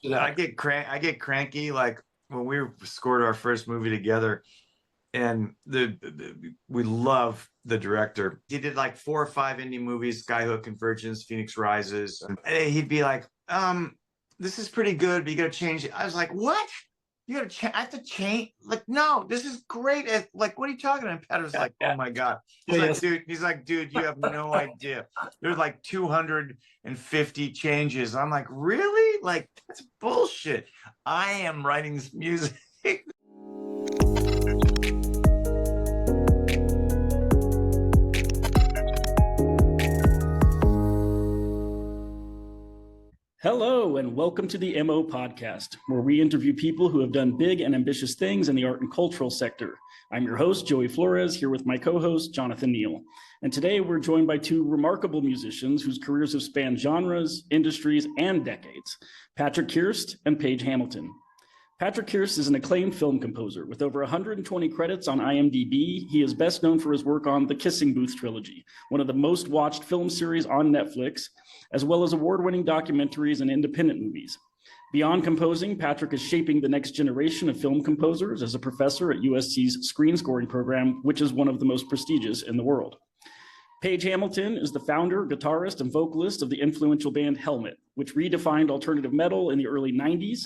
I get cranky like when we scored our first movie together, and we love the director. He did like 4 or 5 indie movies: Skyhook, Convergence, Phoenix Rises. And he'd be like, this is pretty good, but you got to change it. I was like, what? You got to change? I have to change? Like, no, this is great. Like, what are you talking about? Pat was like, oh my God. He's like, dude, you have no idea. There's like 250 changes. I'm like, really? Like, that's bullshit. I am writing this music. Hello, and welcome to the MO Podcast, where we interview people who have done big and ambitious things in the art and cultural sector. I'm your host, Joey Flores, here with my co-host, Jonathan Neal. And today we're joined by two remarkable musicians whose careers have spanned genres, industries, and decades, Patrick Kirst and Paige Hamilton. Patrick Kirst is an acclaimed film composer. With over 120 credits on IMDb, he is best known for his work on the Kissing Booth trilogy, one of the most watched film series on Netflix, as well as award-winning documentaries and independent movies. Beyond composing, Patrick is shaping the next generation of film composers as a professor at USC's screen scoring program, which is one of the most prestigious in the world. Paige Hamilton is the founder, guitarist, and vocalist of the influential band Helmet, which redefined alternative metal in the early 90s.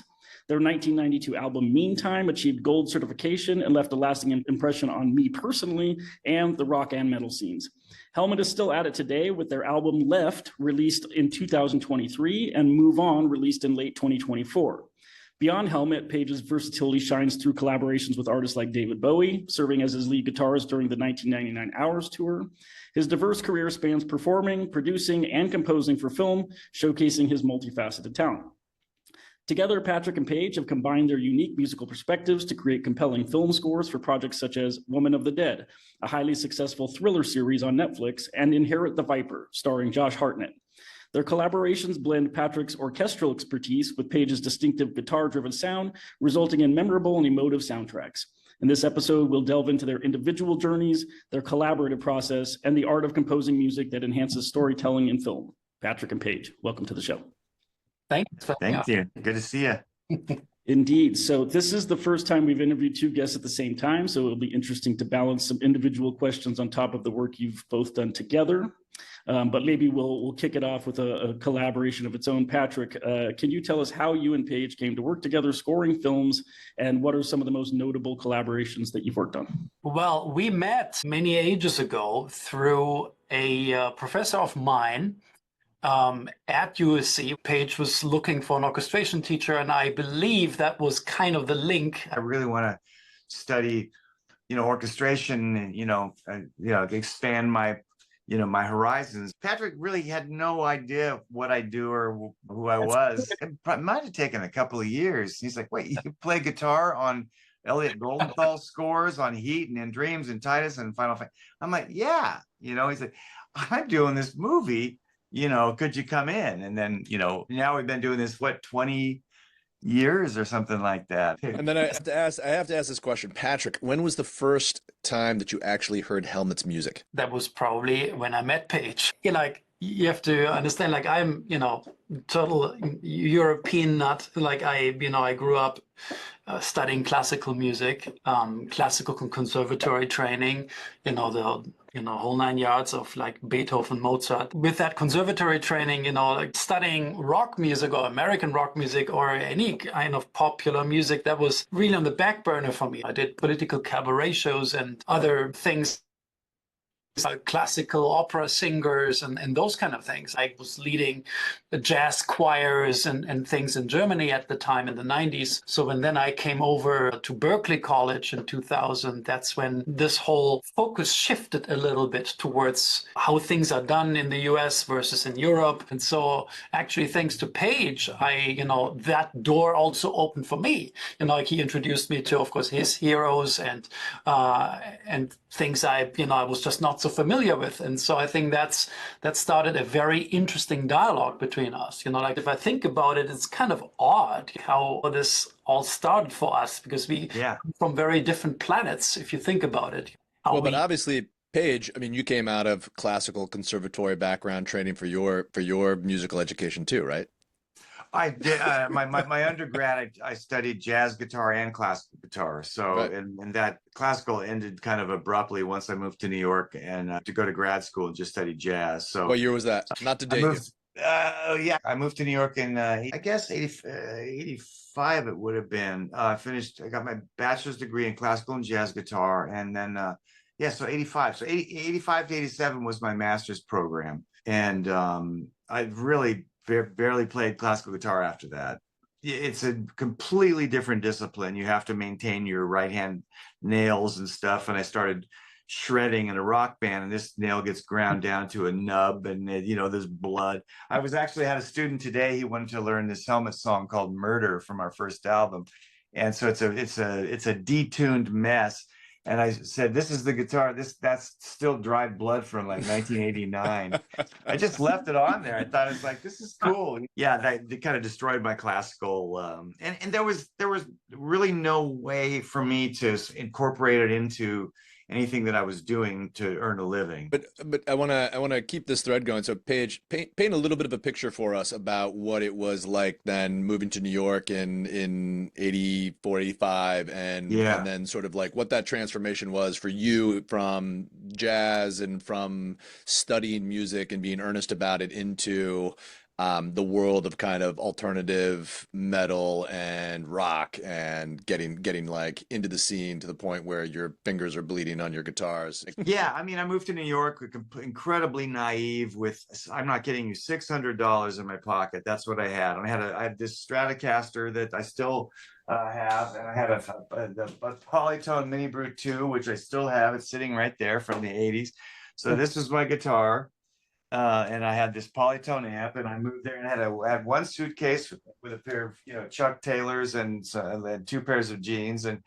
Their 1992 album, Meantime, achieved gold certification and left a lasting impression on me personally and the rock and metal scenes. Helmet is still at it today with their album Left, released in 2023, and Move On, released in late 2024. Beyond Helmet, Paige's versatility shines through collaborations with artists like David Bowie, serving as his lead guitarist during the 1999 Hours tour. His diverse career spans performing, producing, and composing for film, showcasing his multifaceted talent. Together, Patrick and Paige have combined their unique musical perspectives to create compelling film scores for projects such as Woman of the Dead, a highly successful thriller series on Netflix, and Inherit the Viper, starring Josh Hartnett. Their collaborations blend Patrick's orchestral expertise with Paige's distinctive guitar-driven sound, resulting in memorable and emotive soundtracks. In this episode, we'll delve into their individual journeys, their collaborative process, and the art of composing music that enhances storytelling in film. Patrick and Paige, welcome to the show. Thank you. Good to see you. Indeed. So this is the first time we've interviewed two guests at the same time, so it'll be interesting to balance some individual questions on top of the work you've both done together. But maybe we'll kick it off with a collaboration of its own. Patrick, can you tell us how you and Paige came to work together scoring films, and what are some of the most notable collaborations that you've worked on? Well, we met many ages ago through a professor of mine at USC. Paige was looking for an orchestration teacher, and I believe that was kind of the link. I really want to study, orchestration and, expand my, my horizons. Patrick really had no idea what I do or who I was. It might have taken a couple of years. He's like, wait, you play guitar on Elliot Goldenthal scores, on Heat and In Dreams and Titus and Final Fantasy? I'm like, yeah. He's like, I'm doing this movie. Could you come in? And then, now we've been doing this, 20 years or something like that. And then I have to ask this question. Patrick, when was the first time that you actually heard Helmet's music? That was probably when I met Paige. You have to understand, I'm, total European nut. I grew up studying classical music, classical conservatory training, whole 9 yards of Beethoven, Mozart. With that conservatory training, studying rock music or American rock music or any kind of popular music, that was really on the back burner for me. I did political cabaret shows and other things, classical opera singers and those kind of things. I was leading jazz choirs and things in Germany at the time in the 90s. So when then I came over to Berklee College in 2000, that's when this whole focus shifted a little bit towards how things are done in the US versus in Europe. And so actually thanks to Paige, that door also opened for me. He introduced me to, of course, his heroes and things I was just not so familiar with. And so I think that started a very interesting dialogue between us. If I think about it, it's kind of odd how this all started for us, because we come from very different planets, if you think about it. But obviously, Paige, you came out of classical conservatory background training for your musical education too, right? I did my undergrad. I studied jazz guitar and classical guitar. So Right. and that classical ended kind of abruptly once I moved to New York and to go to grad school and just study jazz. So What year was that? Not to I date you. moved. Yeah, I moved to New York in I guess 85 it would have been. I finished. I got my bachelor's degree in classical and jazz guitar, and then yeah, so 85. So 85 to 87 was my master's program, and I really barely played classical guitar after that. It's a completely different discipline. You have to maintain your right hand nails and stuff, and I started shredding in a rock band, and this nail gets ground down to a nub, and there's blood. I was actually had a student today. He wanted to learn this Helmet song called "Murder" from our first album, and so it's a detuned mess. And I said, "This is the guitar. That's still dried blood from like 1989." I just left it on there. I thought it's like, this is cool. Yeah, that kind of destroyed my classical, and there was really no way for me to incorporate it into anything that I was doing to earn a living. But I wanna keep this thread going. So Paige, paint a little bit of a picture for us about what it was like then moving to New York in 84, 85, and then sort of like what that transformation was for you from jazz and from studying music and being earnest about it into the world of kind of alternative metal and rock and getting like into the scene to the point where your fingers are bleeding on your guitars. Yeah, I mean, I moved to New York incredibly naive with, I'm not kidding you, $600 in my pocket. That's what I had. And I had this Stratocaster that I still have, and I had a Polytone Mini Brute 2, which I still have. It's sitting right there from the 80s. So this was my guitar. And I had this Polytone amp, and I moved there and I had one suitcase with a pair of Chuck Taylors and two pairs of jeans, and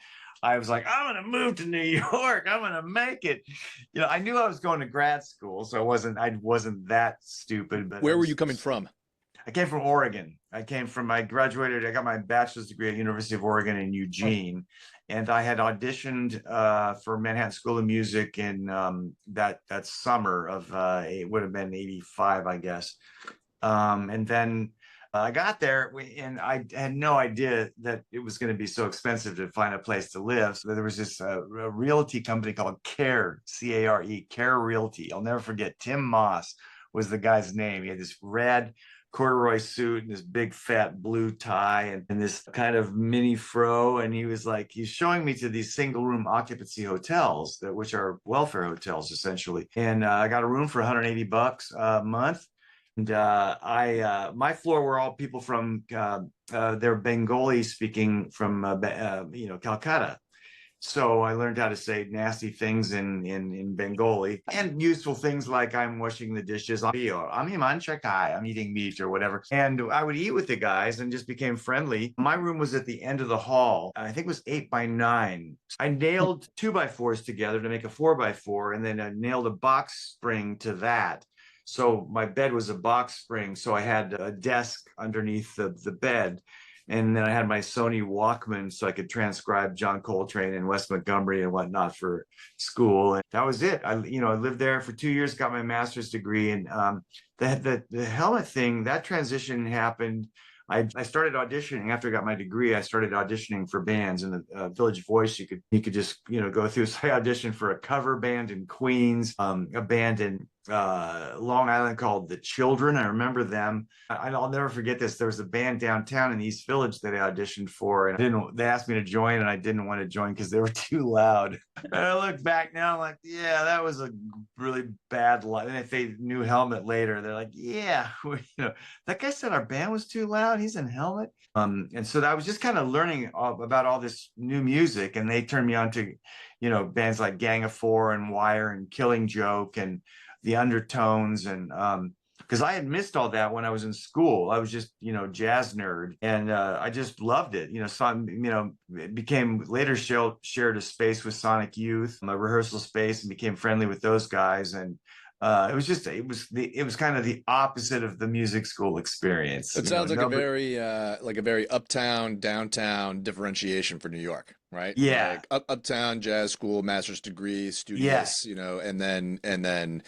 I was like, I'm gonna move to New York. I'm gonna make it. I knew I was going to grad school, so I wasn't that stupid. But where were you coming from? I came from Oregon. I graduated. I got my bachelor's degree at University of Oregon in Eugene, and I had auditioned for Manhattan School of Music in that summer of it would have been 85, I guess. And then I got there, and I had no idea that it was going to be so expensive to find a place to live. So there was this a realty company called Care, C-A-R-E, Care Realty. I'll never forget. Tim Moss was the guy's name. He had this red corduroy suit and this big fat blue tie and this kind of mini fro, and he's showing me to these single room occupancy hotels which are welfare hotels essentially, and I got a room for $180 a month, and my floor were all people from they're Bengali speaking from Calcutta. So I learned how to say nasty things in Bengali and useful things like I'm washing the dishes, I'm eating meat or whatever. And I would eat with the guys and just became friendly. My room was at the end of the hall. I think it was 8x9. I nailed 2x4s together to make a 4x4, and then I nailed a box spring to that. So my bed was a box spring. So I had a desk underneath the bed. And then I had my Sony Walkman so I could transcribe John Coltrane and Wes Montgomery and whatnot for school. And that was it. I lived there for 2 years, got my master's degree. And the helmet thing, that transition happened. I started auditioning after I got my degree. I started auditioning for bands in the Village Voice. You could just go through. So I auditioned for a cover band in Queens, a band in Long Island called The Children. I remember them. I'll never forget this. There was a band downtown in East Village that I auditioned for, and they asked me to join, and I didn't want to join because they were too loud. And I look back now, I'm like, yeah, that was a really bad line. And if they knew Helmet later, they're like, yeah, that guy said our band was too loud. He's in Helmet. And so I was just kind of learning about all this new music, and they turned me on to, bands like Gang of Four and Wire and Killing Joke and the Undertones, and because I had missed all that when I was in school. I was just jazz nerd, and I just loved it. So it became later shared a space with Sonic Youth, my rehearsal space, and became friendly with those guys. And it was kind of the opposite of the music school experience. It sounds like a very uptown downtown differentiation for New York, right? Yeah, like uptown jazz school, master's degree, studious, and then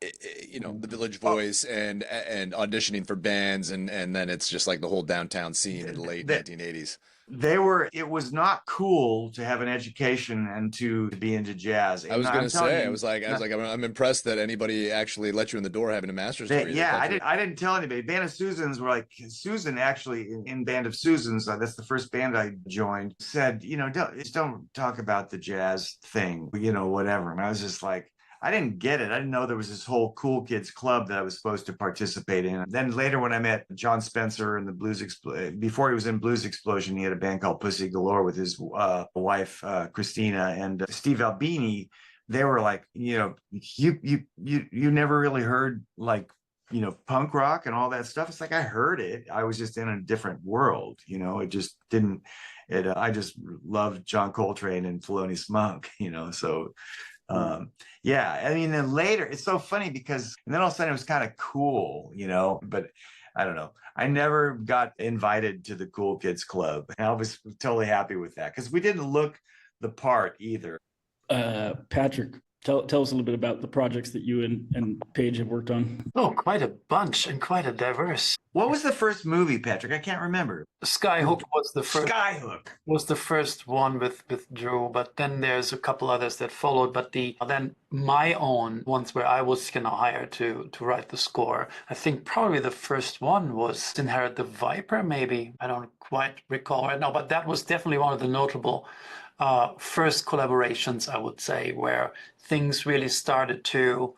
the Village Voice and auditioning for bands, and then it's just like the whole downtown scene in the late 1980s. It was not cool to have an education and to be into jazz. I was gonna say, I'm impressed that anybody actually let you in the door having a master's degree. Yeah, I didn't tell anybody. Band of Susans were like, Susan actually in Band of Susans, that's the first band I joined, said, don't talk about the jazz thing, whatever. And I was just like, I didn't get it. I didn't know there was this whole cool kids club that I was supposed to participate in. Then later when I met John Spencer in the before he was in Blues Explosion, he had a band called Pussy Galore with his wife, Christina, and Steve Albini. They were like, you never really heard like, punk rock and all that stuff. It's like, I heard it. I was just in a different world, it just didn't, I just loved John Coltrane and Thelonious Monk, so yeah, I mean, then later it's so funny because and then all of a sudden it was kind of cool, but I don't know. I never got invited to the Cool Kids Club. I was totally happy with that because we didn't look the part either. Patrick, tell us a little bit about the projects that you and Paige have worked on. Oh, quite a bunch and quite a diverse. What was the first movie, Patrick? I can't remember. Skyhook was the first. Skyhook was the first one with Drew, but then there's a couple others that followed. But then my own ones where I was hired to write the score. I think probably the first one was Inherit the Viper, maybe. I don't quite recall right now, but that was definitely one of the notable first collaborations, I would say, where things really started to.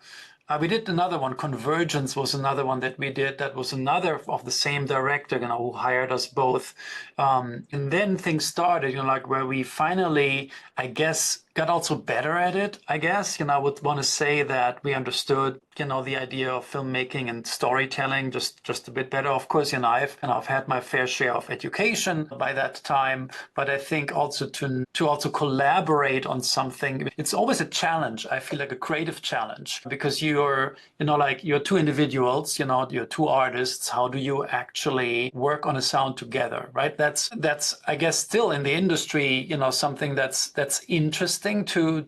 We did another one. Convergence was another one that we did. That was another of the same director, who hired us both. And then things started, like where we finally, I guess, got also better at it. I guess, I would want to say that we understood, the idea of filmmaking and storytelling just a bit better. Of course, I've had my fair share of education by that time, but I think also to also collaborate on something, it's always a challenge. I feel like a creative challenge because you're two individuals, you're two artists. How do you actually work on a sound together, right? That's I guess still in the industry, something that's interesting to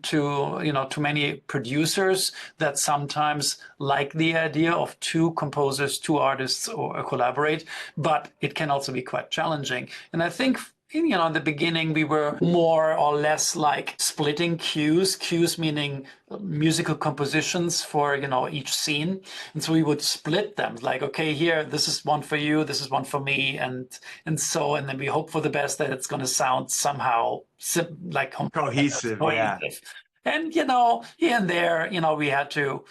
many producers that sometimes like the idea of two composers, two artists or collaborate, but it can also be quite challenging. And I think in the beginning, we were more or less like splitting cues meaning musical compositions for, each scene. And so we would split them like, okay, here, this is one for you, this is one for me. And then we hope for the best that it's going to sound somehow like cohesive. Yeah. And, here and there, we had to,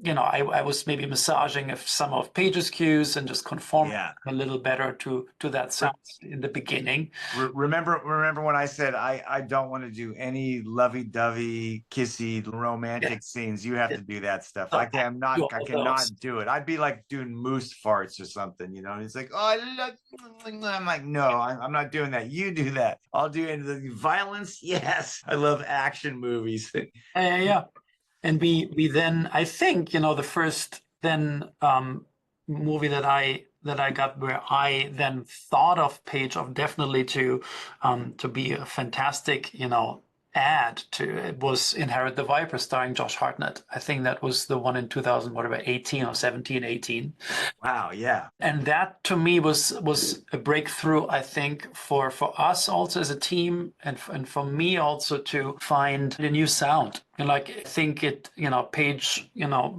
I was maybe massaging some of Paige's cues and just conform a little better to that sound in the beginning. Remember when I said I don't want to do any lovey-dovey, kissy, romantic scenes. You have to do that stuff. I cannot do it. I'd be like doing moose farts or something, And it's like, oh, I'm like, no, I'm not doing that. You do that. I'll do the violence. Yes, I love action movies. Yeah. And we then, I think, the first then movie that I got where I then thought of Paige of definitely to be a fantastic, add to it was Inherit the Viper starring Josh Hartnett. I think that was the one in 2018 or 18. Wow, yeah. And that to me was a breakthrough, I think, for us also as a team and for me also to find a new sound. And I think it, Paige,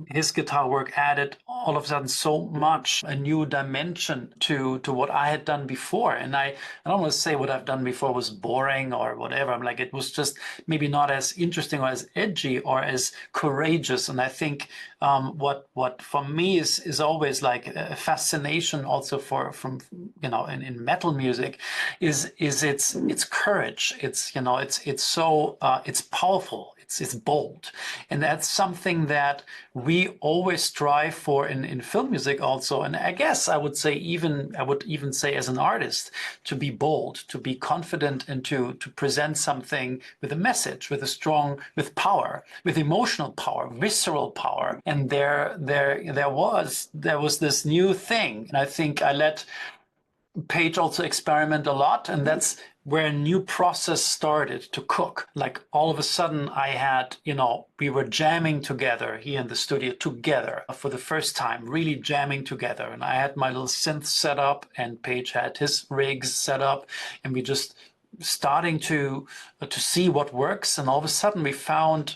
his guitar work added all of a sudden so much, a new dimension to what I had done before. And I don't want to say what I've done before was boring or whatever. I'm like, it was just maybe not as interesting or as edgy or as courageous. And I think what for me is always like a fascination also from in metal music is its courage. It's so it's powerful. It's bold. And that's something that we always strive for in film music also. And I guess I would even say as an artist, to be bold, to be confident and to present something with a message, with power, with emotional power, visceral power. And there was this new thing. And I think I let Page also experiment a lot, and that's where a new process started to cook. Like all of a sudden I had, we were jamming together here in the studio together for the first time, really jamming together. And I had my little synth set up and Page had his rigs set up, and we just starting to see what works. And all of a sudden we found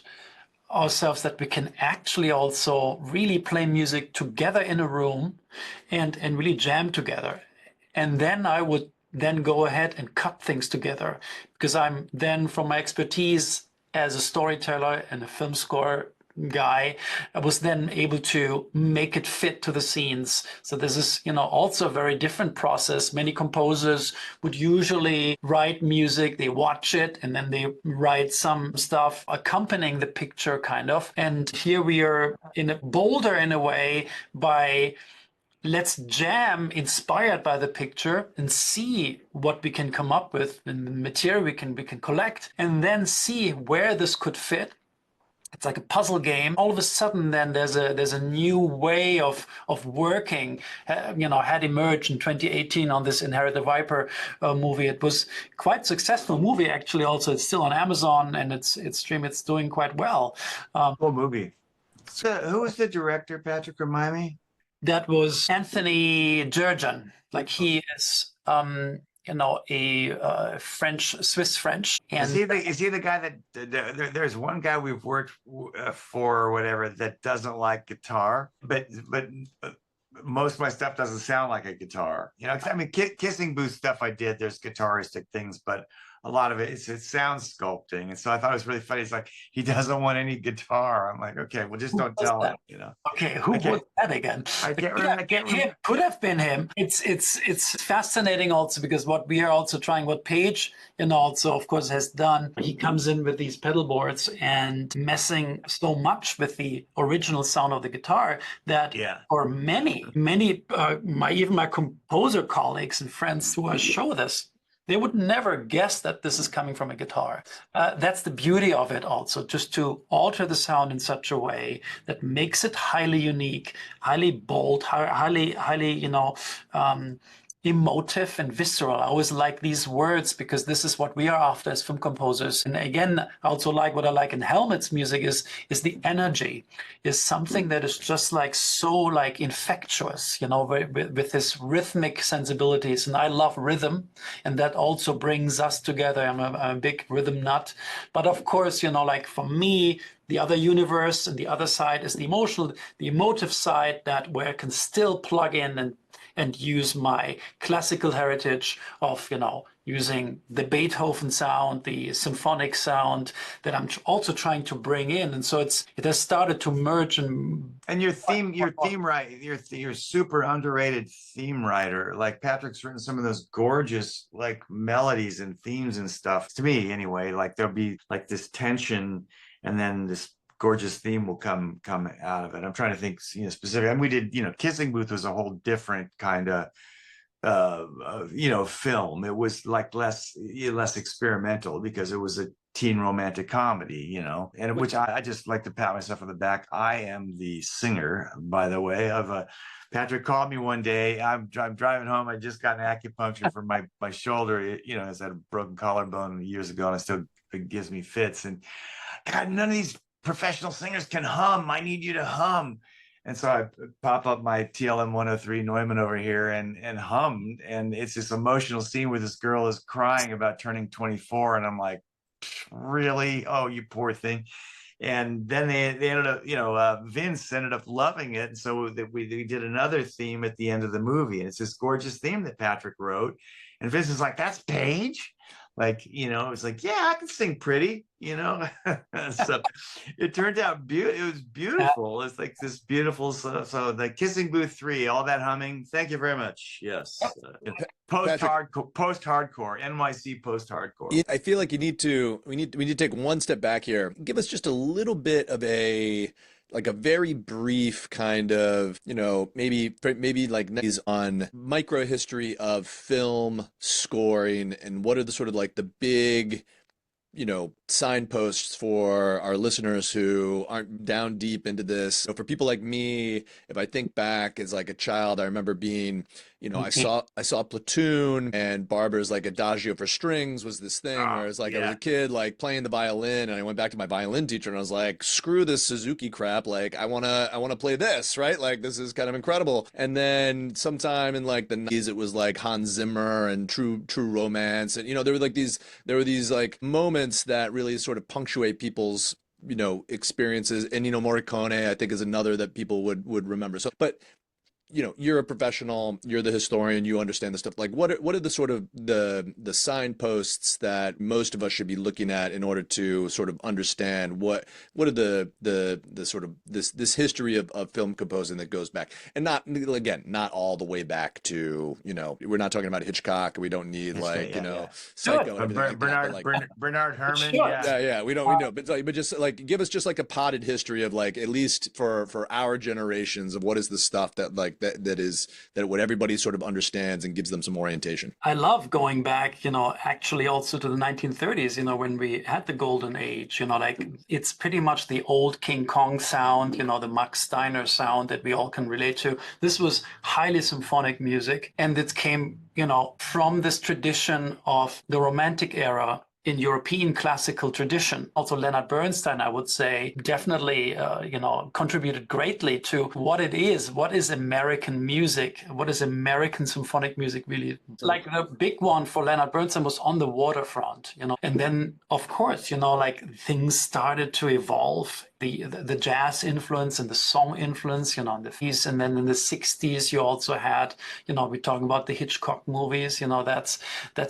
ourselves that we can actually also really play music together in a room and really jam together. And then I would then go ahead and cut things together, because I'm then, from my expertise as a storyteller and a film score guy, I was then able to make it fit to the scenes. So this is, also a very different process. Many composers would usually write music, they watch it, and then they write some stuff accompanying the picture, kind of. And here we are bolder in a way by, let's jam inspired by the picture and see what we can come up with and the material we can collect, and then see where this could fit. It's like a puzzle game. All of a sudden, then there's a new way of working. Had emerged in 2018 on this Inherit the Viper movie. It was quite successful movie, actually. Also, it's still on Amazon and it's doing quite well. Cool movie. So, who was the director, Patrick? Remind me. That was Anthony Jurgen. Like, he is, a Swiss French. And is he the guy that there's one guy we've worked for or whatever that doesn't like guitar, but most of my stuff doesn't sound like a guitar. I mean, Kissing Booth stuff I did, there's guitaristic things, but a lot of it sound sculpting. And so I thought it was really funny. It's like, he doesn't want any guitar. I'm like, okay, well, just don't tell him, Okay, who was that again? I can't remember. It could have been him. It's fascinating also, because what we are also trying, what Page, also, of course, has done, he comes in with these pedal boards and messing so much with the original sound of the guitar that for many, even my composer colleagues and friends who I show this, they would never guess that this is coming from a guitar. That's the beauty of it also, just to alter the sound in such a way that makes it highly unique, highly bold, highly, emotive and visceral. I always like these words, because this is what we are after as film composers. And again, I also like what I like in Helmet's music is the energy, is something that is just like so like infectious, with his rhythmic sensibilities. And I love rhythm, and that also brings us together. I'm a big rhythm nut. But of course, like for me, the other universe and the other side is the emotive side, that where I can still plug in and use my classical heritage of, using the Beethoven sound, the symphonic sound that I'm also trying to bring in. And so it has started to merge. And your theme writer, you're super underrated theme writer. Like, Patrick's written some of those gorgeous like melodies and themes and stuff. To me, anyway, like there'll be like this tension, and then this gorgeous theme will come out of it. I'm trying to think, specific. And we did, Kissing Booth was a whole different kind of, film. It was like less experimental, because it was a teen romantic comedy, and which I just like to pat myself on the back. I am the singer, by the way, of Patrick called me one day. I'm driving home. I just got an acupuncture for my shoulder. I had a broken collarbone years ago, and it gives me fits. And God, none of these professional singers can hum. I need you to hum. And so I pop up my TLM 103 Neumann over here and hummed. And it's this emotional scene where this girl is crying about turning 24. And I'm like, really? Oh, you poor thing. And then they ended up, Vince ended up loving it. And so we did another theme at the end of the movie. And it's this gorgeous theme that Patrick wrote. And Vince was like, that's Page? Like, it was like, yeah, I can sing pretty, So it turned out it was beautiful. It's like this beautiful, so the Kissing Booth 3, all that humming. Thank you very much. Yes. Post-hardcore, NYC post-hardcore. I feel like we need to take one step back here. Give us just a little bit of a very brief kind of, maybe like on micro history of film scoring, and what are the sort of like the big, signposts for our listeners who aren't down deep into this. So for people like me, if I think back as like a child, I remember being, you know, I saw Platoon, and Barber's like Adagio for strings was this thing where it's like I was a kid like playing the violin, and I went back to my violin teacher and I was like, screw this Suzuki crap, like I wanna play this, right? Like this is kind of incredible. And then sometime in like the 90s, it was like Hans Zimmer and True Romance, and you know, there were these like moments that really sort of punctuate people's, you know, experiences. And you know, Morricone I think is another that people would remember. So, but you know, you're a professional, you're the historian, you understand the stuff. Like what are the sort of the signposts that most of us should be looking at in order to sort of understand what are the sort of this history of film composing that goes back, and not, again, not all the way back to, you know, we're not talking about Hitchcock, we don't need like, you know, Psycho and everything Bernard Herrmann. We know, but just like give us just like a potted history of like, at least for our generations, of what is the stuff that like that what everybody sort of understands and gives them some orientation. I love going back, you know, actually also to the 1930s, you know, when we had the golden age, you know, like it's pretty much the old King Kong sound, you know, the Max Steiner sound that we all can relate to. This was highly symphonic music, and it came, you know, from this tradition of the Romantic era in European classical tradition. Also, Leonard Bernstein, I would say, definitely, you know, contributed greatly to what is American music, what is American symphonic music really. Like the big one for Leonard Bernstein was On the Waterfront, you know, and then of course, you know, like things started to evolve. The jazz influence and the song influence, you know, in the 50s, and then in the 60s, you also had, you know, we're talking about the Hitchcock movies, you know, that's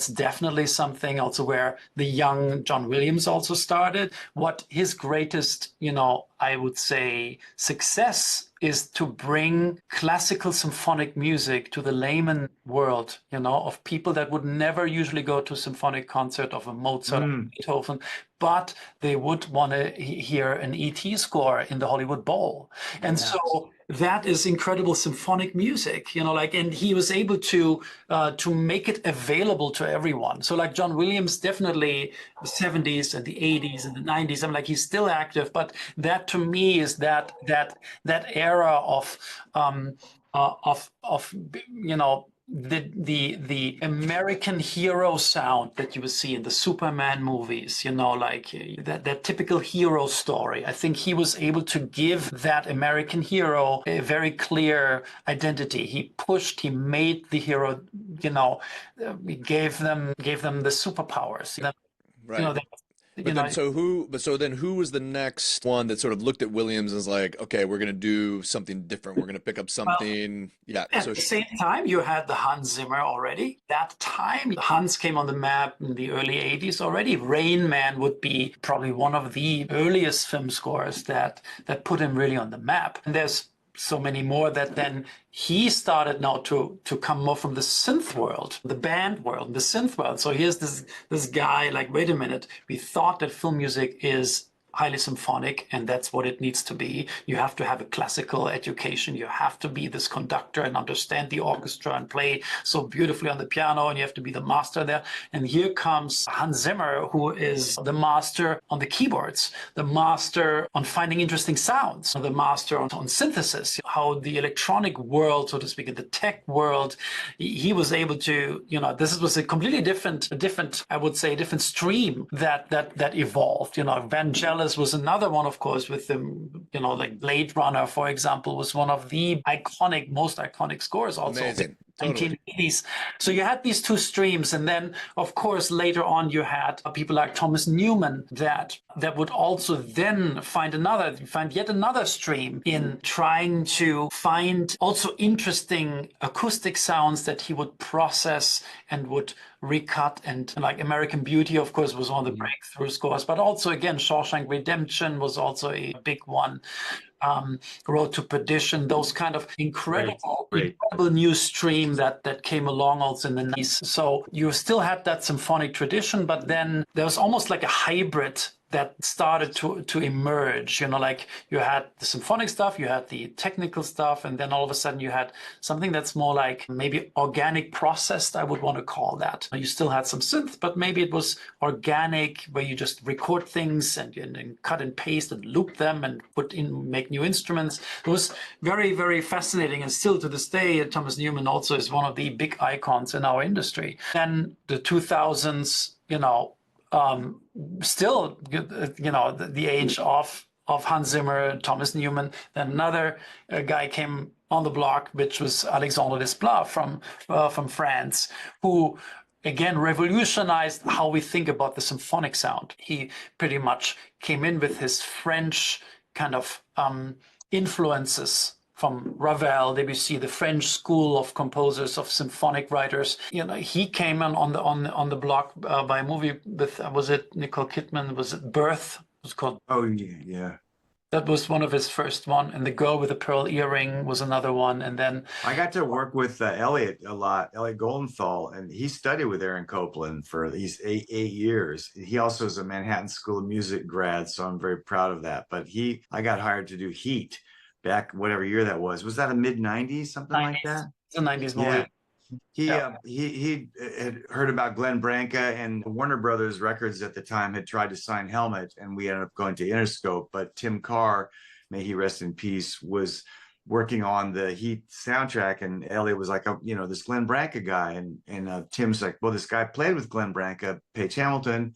definitely something also where the young John Williams also started. What his greatest, you know, I would say success is to bring classical symphonic music to the layman world, you know, of people that would never usually go to a symphonic concert of a Mozart or Beethoven, but they would want to hear an E.T. score in the Hollywood Bowl. And so that is incredible symphonic music, you know, like, and he was able to make it available to everyone. So like John Williams, definitely the 70s and the 80s and the 90s, I'm like, he's still active, but that to me is that era of you know, the American hero sound that you would see in the Superman movies, you know, like that typical hero story. I think he was able to give that American hero a very clear identity. He made the hero, you know, he gave them the superpowers. Right. You know, so then who was the next one that sort of looked at Williams and was like, okay, we're going to do something different. We're going to pick up something. At the same time, you had the Hans Zimmer already. That time, Hans came on the map in the early 80s already. Rain Man would be probably one of the earliest film scores that put him really on the map. And there's so many more that then he started now to come more from the synth world, the band world, the synth world. So here's this guy like, wait a minute, we thought that film music is highly symphonic, and that's what it needs to be. You have to have a classical education. You have to be this conductor and understand the orchestra and play so beautifully on the piano, and you have to be the master there. And here comes Hans Zimmer, who is the master on the keyboards, the master on finding interesting sounds, the master on synthesis, how the electronic world, so to speak, in the tech world, he was able to, you know, this was a completely different, I would say, different stream that evolved. You know, Vangelis was another one, of course, with the, you know, like Blade Runner, for example, was one of the most iconic scores also. Amazing. Totally. 1980s. So you had these two streams, and then of course later on you had people like Thomas Newman that would also then find yet another stream in trying to find also interesting acoustic sounds that he would process and would recut. And like American Beauty, of course, was one of the breakthrough scores, but also again Shawshank Redemption was also a big one. Road to Perdition, those kind of incredible new stream that came along also in the 90s. So you still had that symphonic tradition, but then there was almost like a hybrid that started to emerge. Like you had the symphonic stuff, you had the technical stuff, and then all of a sudden you had something that's more like maybe organic processed, I would want to call that. You still had some synth, but maybe it was organic, where you just record things and cut and paste and loop them and make new instruments. It was very, very fascinating, and still to this day, Thomas Newman also is one of the big icons in our industry. Then the 2000s, still, the age of Hans Zimmer, Thomas Newman. Then another guy came on the block, which was Alexandre Desplat from France, who again revolutionized how we think about the symphonic sound. He pretty much came in with his French kind of influences from Ravel, Debussy, the French school of composers, of symphonic writers. He came on the block by a movie with, was it Nicole Kidman? Was it Birth? It was called. Oh yeah. That was one of his first one, and The Girl with the Pearl Earring was another one. And then I got to work with Elliot a lot, Elliot Goldenthal, and he studied with Aaron Copland for these eight years. He also is a Manhattan School of Music grad, so I'm very proud of that. But I got hired to do Heat back whatever year that was. Was that a mid-90s, something 90s. like that? It's a 90s movie. Yeah. He had heard about Glenn Branca, and Warner Brothers Records at the time had tried to sign Helmet, and we ended up going to Interscope. But Tim Carr, may he rest in peace, was working on the Heat soundtrack, and Elliot was like, this Glenn Branca guy, and Tim's like, well, this guy played with Glenn Branca, Paige Hamilton.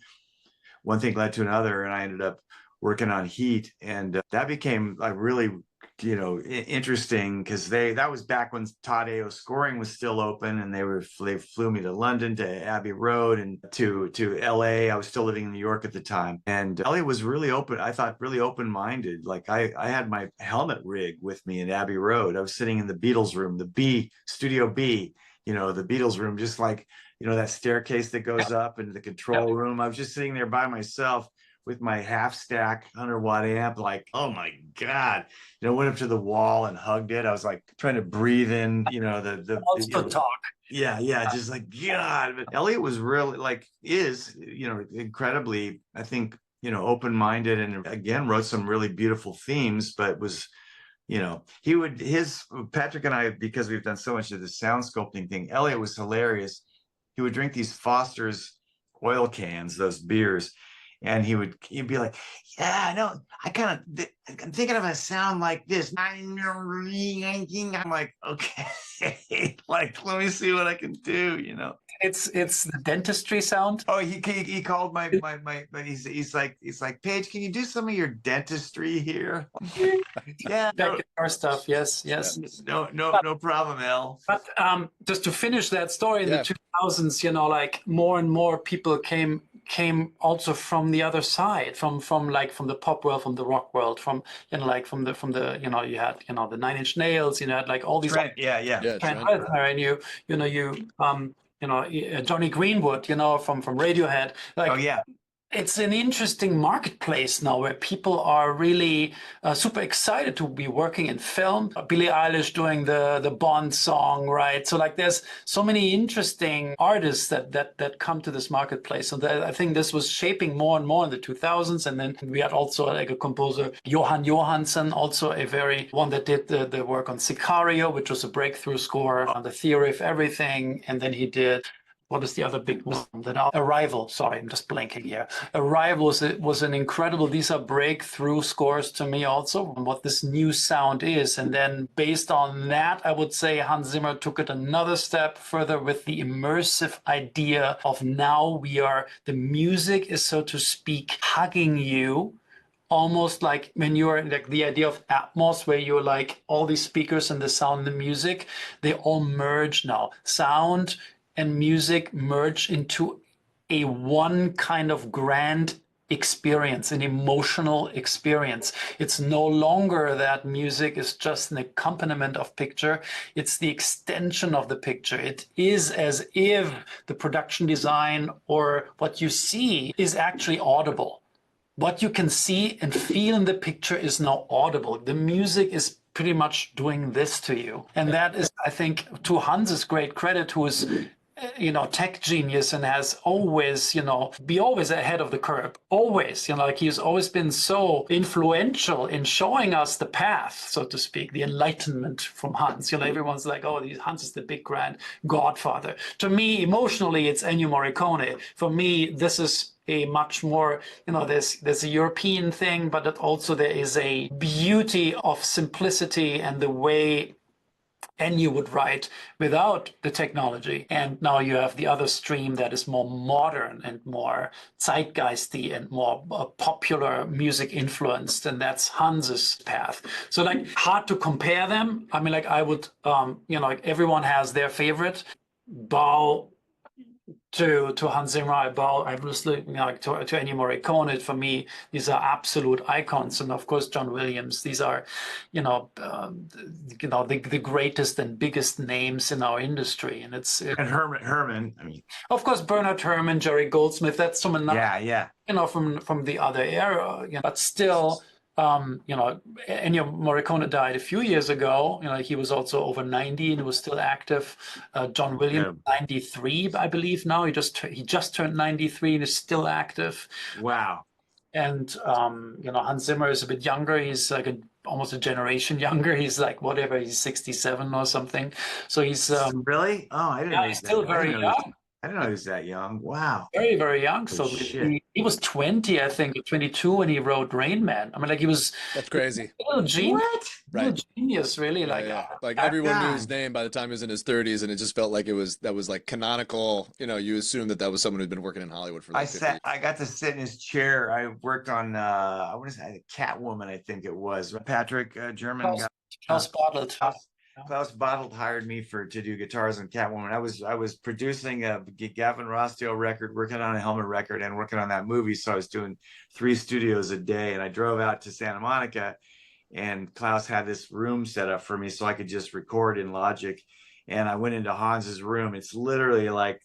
One thing led to another, and I ended up working on Heat, and that became like really interesting, because that was back when Todd A.O. Scoring was still open, and they flew me to London, to Abbey Road, and to LA. I was still living in New York at the time, and Elliot was really open. I thought really open-minded. Like I had my Helmet rig with me in Abbey Road. I was sitting in the Beatles room, the Studio B, the Beatles room, just like that staircase that goes up into the control room. I was just sitting there by myself with my half stack 100-watt amp, like, oh my God, went up to the wall and hugged it. I was like trying to breathe in, the talk. Yeah. Just like, God. But Elliot was really incredibly, I think, open-minded, and again, wrote some really beautiful themes, but was, Patrick and I, because we've done so much of the sound sculpting thing, Elliot was hilarious. He would drink these Foster's oil cans, those beers, and he'd be like, yeah, no, I'm thinking of a sound like this. I'm like, okay, like, let me see what I can do, It's the dentistry sound. Oh, he called my he's like, Paige, can you do some of your dentistry here? Yeah, guitar stuff. Yes. No problem, El. But just to finish that story, in the 2000s, like more and more people came also from the other side, from the pop world, from the rock world, from from the you had the Nine Inch Nails, you had like all these Trent, and Johnny Greenwood, from Radiohead. Like, oh yeah. It's an interesting marketplace now, where people are really super excited to be working in film. Billie Eilish doing the Bond song, right? So like, there's so many interesting artists that come to this marketplace. So I think this was shaping more and more in the 2000s. And then we had also like a composer, Johan Johansson, also one that did the work on Sicario, which was a breakthrough score on The Theory of Everything. And then he did, what is the other big one? Arrival. Sorry, I'm just blanking here. Arrival was an incredible. These are breakthrough scores to me also, on what this new sound is. And then based on that, I would say Hans Zimmer took it another step further with the immersive idea of now the music is, so to speak, hugging you. Almost like when you're like the idea of Atmos, where you're like all these speakers and the sound and the music, they all merge now. Sound and music merge into a one kind of grand experience, an emotional experience. It's no longer that music is just an accompaniment of picture. It's the extension of the picture. It is as if the production design or what you see is actually audible. What you can see and feel in the picture is now audible. The music is pretty much doing this to you. And that is, I think, to Hans's great credit, who is tech genius and has always, be always ahead of the curve. Always, like he's always been so influential in showing us the path, so to speak, the enlightenment from Hans. Everyone's like, oh, Hans is the big grand godfather. To me, emotionally, it's Ennio Morricone. For me, this is a much more, there's a European thing, but that also there is a beauty of simplicity and the way Ennio would write without the technology. And now you have the other stream that is more modern and more zeitgeisty and more popular music influenced, and that's Hans's path. So like hard to compare them. I mean, like I would, like everyone has their favorite. Bow to Hans Zimmer, I bow obviously to Ennio Morricone. For me, these are absolute icons, and of course John Williams. These are, the greatest and biggest names in our industry, and and Herman. I mean, of course Bernard Herrmann, Jerry Goldsmith. That's some yeah. From the other era, but still. Ennio Morricone died a few years ago. He was also over 90 and was still active. John Williams, 93, I believe now. He just turned 93 and is still active. Wow. And Hans Zimmer is a bit younger. He's like almost a generation younger. He's like whatever. He's 67 or something. So he's really. Oh, I didn't know. He's still very young. I didn't know he was that young. Wow. Very, very young. So he was 20, I think, or 22 when he wrote Rain Man. I mean, like he was. That's crazy. A little genius. What? Little genius, really. Yeah. Like everyone knew his name by the time he was in his 30s, and it just felt like that was like canonical. You assume that was someone who'd been working in Hollywood for like 50 years. I got to sit in his chair. I worked on I want to say Catwoman, I think it was. Patrick German. Klaus Bartlett. Klaus Bartlett hired me to do guitars on Catwoman. I was producing a Gavin Rossdale record, working on a Helmet record, and working on that movie. So I was doing 3 studios a day, and I drove out to Santa Monica, and Klaus had this room set up for me so I could just record in Logic. And I went into Hans's room. It's literally like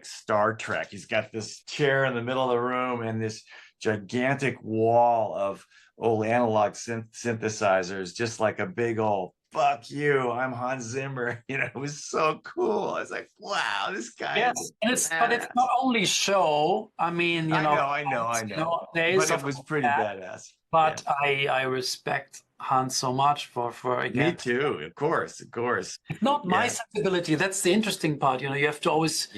Star Trek. He's got this chair in the middle of the room and this gigantic wall of old analog synthesizers, just like a big old fuck you, I'm Hans Zimmer. It was so cool. I was like, wow, this guy. Yes, but it's not only show. I mean, I know. But it was pretty badass. But yeah. I respect Hans so much for again. Me too, of course. It's not my sensibility. That's the interesting part. You have to always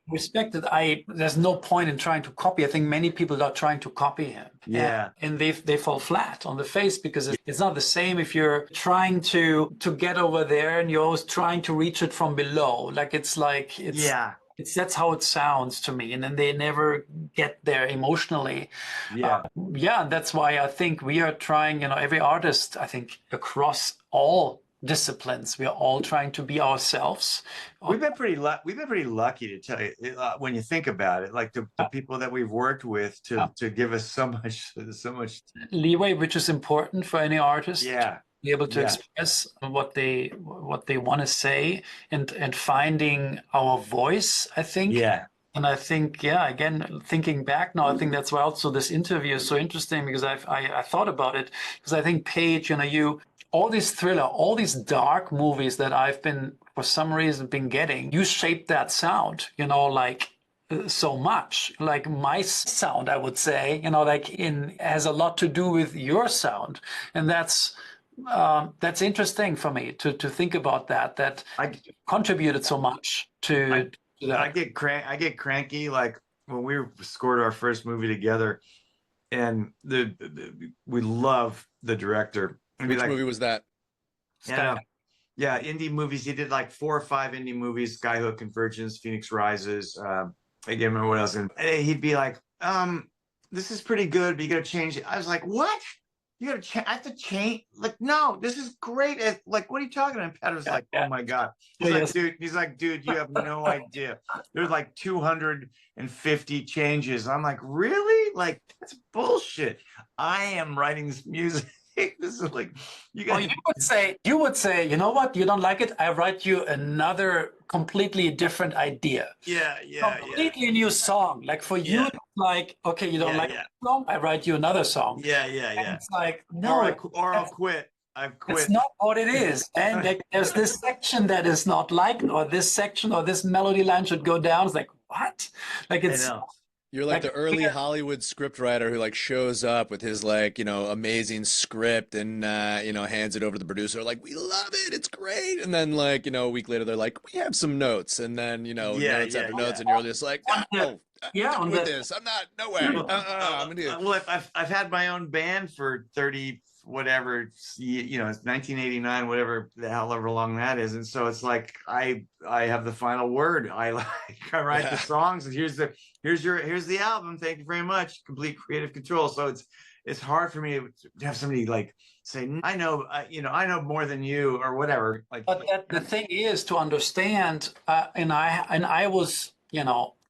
respect it. There's no point in trying to copy. I think many people are trying to copy him. Yeah. And they fall flat on the face because it's not the same if you're trying to get over there and you're always trying to reach it from below. That's how it sounds to me, and then they never get there emotionally. That's why I think we are trying. Every artist, I think, across all disciplines, we are all trying to be ourselves. We've been pretty lucky, to tell you, when you think about it. Like the people that we've worked with to give us so much leeway, which is important for any artist. Yeah. Be able to express what they want to say and finding our voice, I think. Yeah. And I think, again, thinking back now, I think that's why also this interview is so interesting, because I thought about it, because I think, Paige, all these thriller, all these dark movies that I've been, for some reason, been getting, you shaped that sound, so much. Like my sound, I would say, has a lot to do with your sound. And that's interesting for me to think about that I contributed so much to that. I get cranky like when we scored our first movie together, and we love the director. Which movie was that? Indie movies. He did like 4 or 5 indie movies: Skyhook, Convergence, Phoenix Rises. I can't remember what else. And he'd be like, this is pretty good, but you gotta change it. I was like, what? You gotta change? I have to change? Like, no, this is great. Like, what are you talking about? And Pat was like, oh my God. He's like, dude, you have no idea. There's like 250 changes. I'm like, really? Like, that's bullshit. I am writing this music. This is like, you would say, you know what? You don't like it? I write you another completely different idea. Completely new song. Like for you, like, okay, you don't like the song? I write you another song. Yeah. And it's like, no. Or I'll quit. I've quit. It's not what it is. And there's this section that is not liked, or this section or this melody line should go down. It's like, what? Like, it's. I know. You're like the early Hollywood scriptwriter who like shows up with his like, amazing script and, hands it over to the producer. Like, we love it. It's great. And then like, a week later, they're like, we have some notes. And then, notes after notes. And you're just like, I'm with this. I'm not, no way. I'm gonna do it. Well, I've had my own band for 30, whatever, it's 1989, whatever the hell ever long that is. And so it's like, I have the final word. I write the songs, and here's the album. Thank you very much. Complete creative control. So it's hard for me to have somebody like say, I know more than you, or whatever. Like, but the thing is to understand, and I was,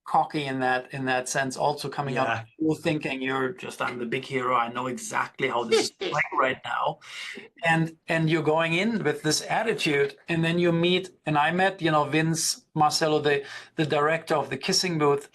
cocky in that sense, also coming up, you're thinking I'm the big hero. I know exactly how this is playing right now. And you're going in with this attitude, and then you meet, and I met, Vince Marcello, the director of the Kissing Booth.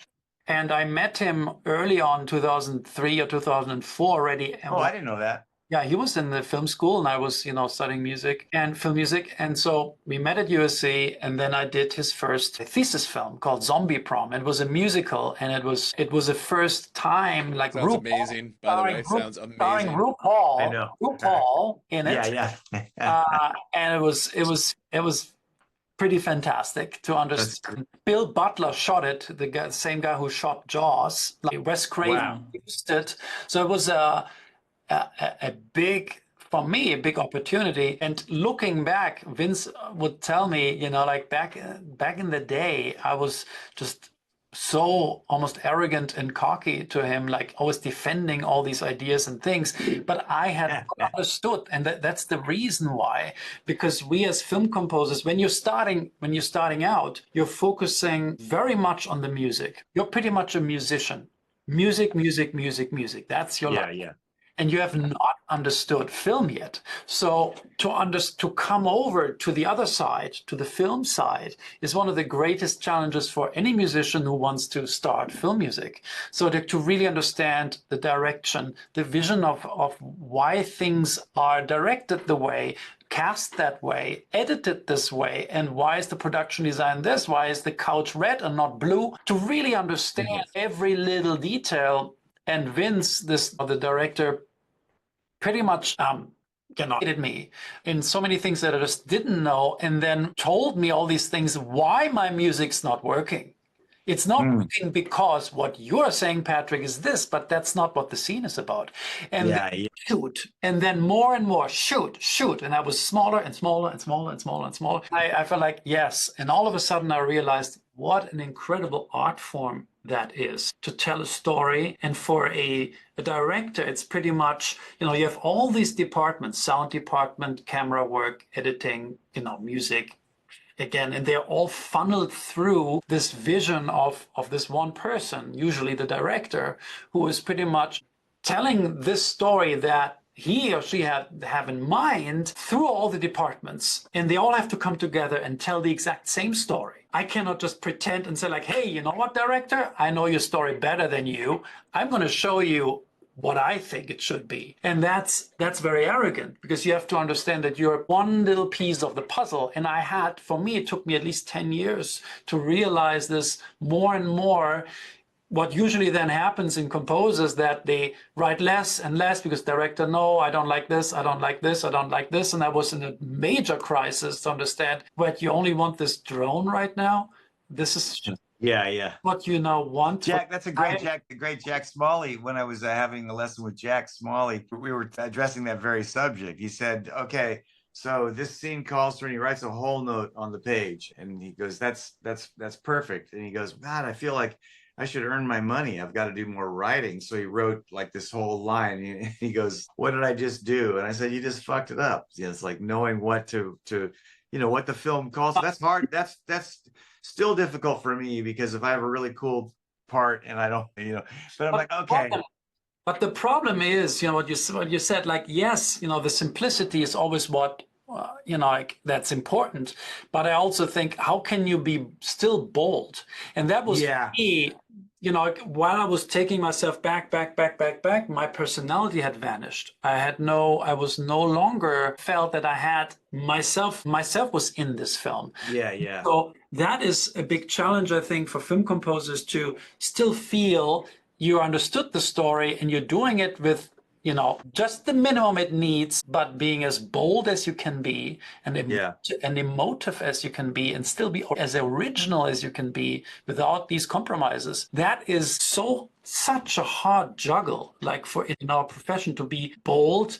And I met him early on, 2003 or 2004 already. Oh, I didn't know that. Yeah, he was in the film school, and I was, studying music and film music. And so we met at USC, and then I did his first thesis film called Zombie Prom. It was a musical, and it was the first time, like, sounds RuPaul, amazing, by the way. Sounds amazing. Starring RuPaul, I know. RuPaul in it. Yeah. And it was pretty fantastic to understand. Bill Butler shot it, the same guy who shot Jaws. Like, Wes Craven used it. So it was a big, for me, a big opportunity. And looking back, Vince would tell me, like, back in the day, I was just so almost arrogant and cocky to him, like always defending all these ideas and things. But I had understood, and that's the reason why, because we as film composers, when you're starting out, you're focusing very much on the music. You're pretty much a musician. Music. That's your life. Yeah. And you have not understood film yet. So to come over to the other side, to the film side, is one of the greatest challenges for any musician who wants to start film music. So to really understand the direction, the vision of why things are directed the way, cast that way, edited this way, and why is the production design this? Why is the couch red and not blue? To really understand every little detail. And Vince, the director, pretty much guided me in so many things that I just didn't know, and then told me all these things, why my music's not working. It's not working because what you're saying, Patrick, is this, but that's not what the scene is about. And then shoot, and then more and more, shoot. And I was smaller and smaller and smaller and smaller and smaller. I felt like, yes. And all of a sudden I realized what an incredible art form that is, to tell a story. And for a director, it's pretty much, you have all these departments, sound department, camera work, editing, music, again, and they're all funneled through this vision of this one person, usually the director, who is pretty much telling this story that he or she have in mind through all the departments, and they all have to come together and tell the exact same story. I cannot just pretend and say like, hey, you know what, director? I know your story better than you. I'm going to show you what I think it should be. And that's very arrogant, because you have to understand that you're one little piece of the puzzle. And for me, it took me at least 10 years to realize this more and more. What usually then happens in composers, that they write less and less because director, no, I don't like this, I don't like this, I don't like this. And I was in a major crisis to understand, but you only want this drone right now? This is what you now want. Jack, that's the great Jack Smalley. When I was having a lesson with Jack Smalley, we were addressing that very subject. He said, okay, so this scene calls for, and he writes a whole note on the page. And he goes, that's perfect. And he goes, God, I feel like I should earn my money. I've got to do more writing. So he wrote like this whole line. And he goes, what did I just do? And I said, you just fucked it up. It's like knowing what to what the film calls. That's hard. That's still difficult for me, because if I have a really cool part and I don't, but I'm like, okay. But the problem is, what you said, like, yes, the simplicity is always what, like, that's important. But I also think, how can you be still bold? And that was me, while I was taking myself back, my personality had vanished. I was no longer felt that I had myself was in this film. Yeah. So that is a big challenge, I think, for film composers to still feel you understood the story and you're doing it with just the minimum it needs, but being as bold as you can be and emotive as you can be and still be as original as you can be without these compromises. That is such a hard juggle, like for in our profession to be bold,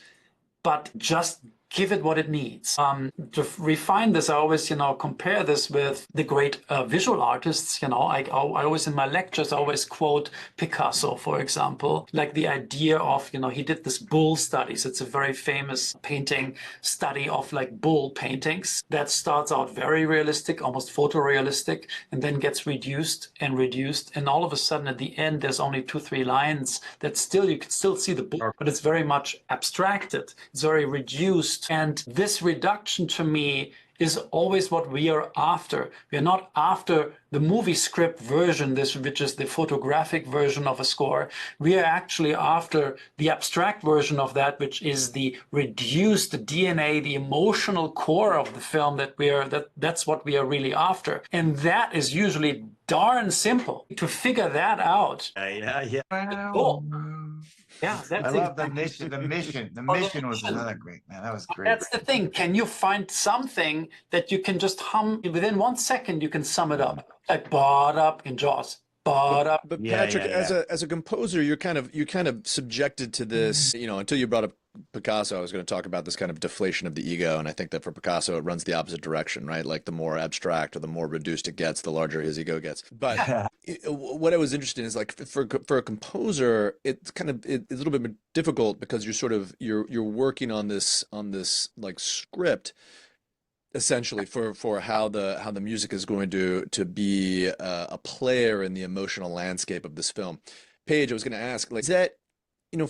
but just give it what it needs. To refine this, I always, compare this with the great visual artists. I always, in my lectures, I always quote Picasso, for example, like the idea of, he did this bull studies. It's a very famous painting study of like bull paintings that starts out very realistic, almost photorealistic, and then gets reduced. And all of a sudden at the end, there's only 2-3 lines that you can still see the bull, but it's very much abstracted. It's very reduced. And this reduction to me is always what we are after. We are not after the movie script version, which is the photographic version of a score. We are actually after the abstract version of that, which is the reduced DNA, the emotional core of the film that's what we are really after. And that is usually darn simple to figure that out. Yeah. Cool. Yeah, I love the mission. The mission was another great, man. That was great. That's the thing. Can you find something that you can just hum within 1 second? You can sum it up like "bought up" in Jaws. But Patrick, as a composer, you're kind of subjected to this. Until you brought up Picasso, I was going to talk about this kind of deflation of the ego, and I think that for Picasso, it runs the opposite direction, right? Like the more abstract or the more reduced it gets, the larger his ego gets. But what I was interested in is like for a composer, it's a little bit difficult because you're working on this like script, essentially for how the music is going to be a player in the emotional landscape of this film. Paige, I was going to ask, like, is that,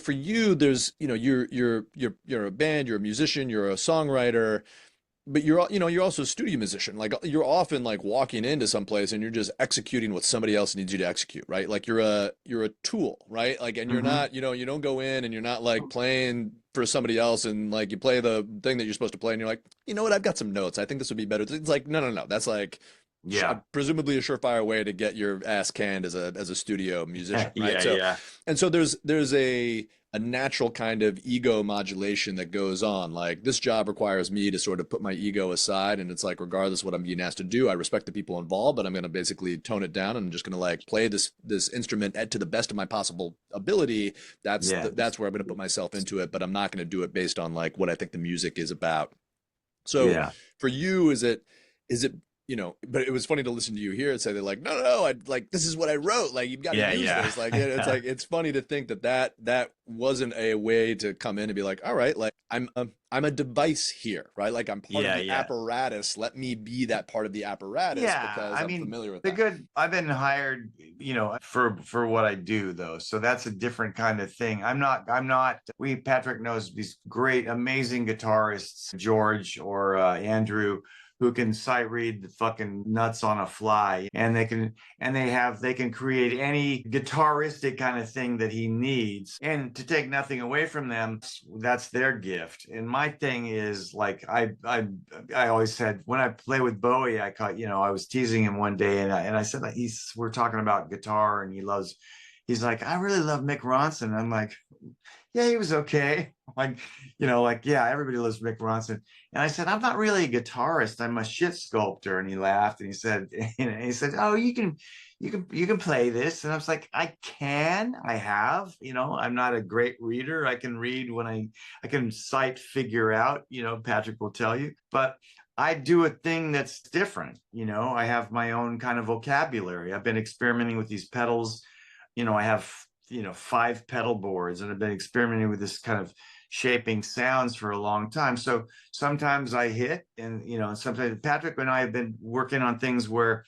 for you, there's, you're a band, you're a musician, you're a songwriter, but you're also a studio musician. Like you're often like walking into some place and you're just executing what somebody else needs you to execute, right? Like you're a tool, right? Like, and you're not, you don't go in and you're not like playing for somebody else and like you play the thing that you're supposed to play and you're like, you know what, I've got some notes, I think this would be better. It's like, no, that's like, presumably a surefire way to get your ass canned as a studio musician, right? And so there's a natural kind of ego modulation that goes on. Like this job requires me to sort of put my ego aside, and it's like, regardless of what I'm being asked to do, I respect the people involved, but I'm going to basically tone it down, and I'm just going to like play this instrument to the best of my possible ability. That's where I'm going to put myself into it, but I'm not going to do it based on like what I think the music is about. So for you, is it but it was funny to listen to you here and say, they're like, no, I like, this is what I wrote. Like, you've got to use this. Like, it's like, it's funny to think that wasn't a way to come in and be like, all right, like I'm a device here, right? Like I'm part of the apparatus. Let me be that part of the apparatus because I'm familiar with that. I've been hired, for what I do though. So that's a different kind of thing. Patrick knows these great, amazing guitarists, George or Andrew, who can sight read the fucking nuts on a fly, and they can create any guitaristic kind of thing that he needs. And to take nothing away from them, that's their gift. And my thing is like, I always said when I play with Bowie, I was teasing him one day and I said that we're talking about guitar and he's like, I really love Mick Ronson. I'm like, yeah, he was okay. Everybody loves Mick Ronson. And I said, I'm not really a guitarist. I'm a shit sculptor. And he laughed and he said, oh, you can play this. And I was like, I have, I'm not a great reader. I can read when I can sight figure out, Patrick will tell you, but I do a thing that's different. I have my own kind of vocabulary. I've been experimenting with these pedals. I have 5 pedal boards, and I've been experimenting with this kind of shaping sounds for a long time. So sometimes I hit, and sometimes Patrick and I have been working on things where,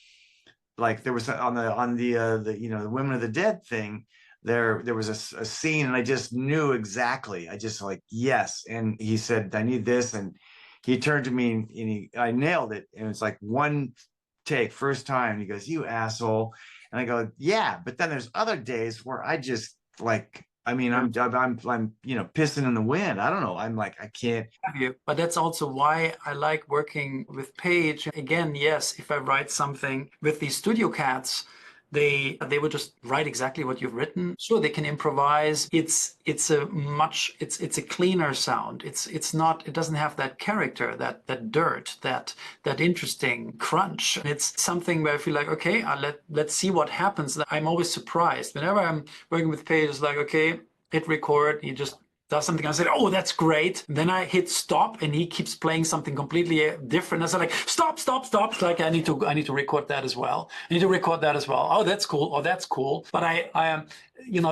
like, there was on the Women of the Dead thing. There was a scene, and I just knew exactly. I just like, yes. And he said, I need this, and he turned to me and I nailed it. And it's like one take, first time. He goes, you asshole. And I go, yeah, but then there's other days where I just like, I mean, I'm pissing in the wind. I don't know. I'm like, I can't. But that's also why I like working with Paige. Again, yes, if I write something with these studio cats, they would just write exactly what you've written. Sure, they can improvise. It's a cleaner sound. It's not, it doesn't have that character, that dirt, that interesting crunch. It's something where I feel like, okay, let's see what happens. I'm always surprised whenever I'm working with Paige. It's like, okay, hit record. He just does something. I said, oh, that's great. And then I hit stop and he keeps playing something completely different. I said like, stop. It's like, I need to record that as well. I need to record that as well. Oh, that's cool. Oh, that's cool. But I am,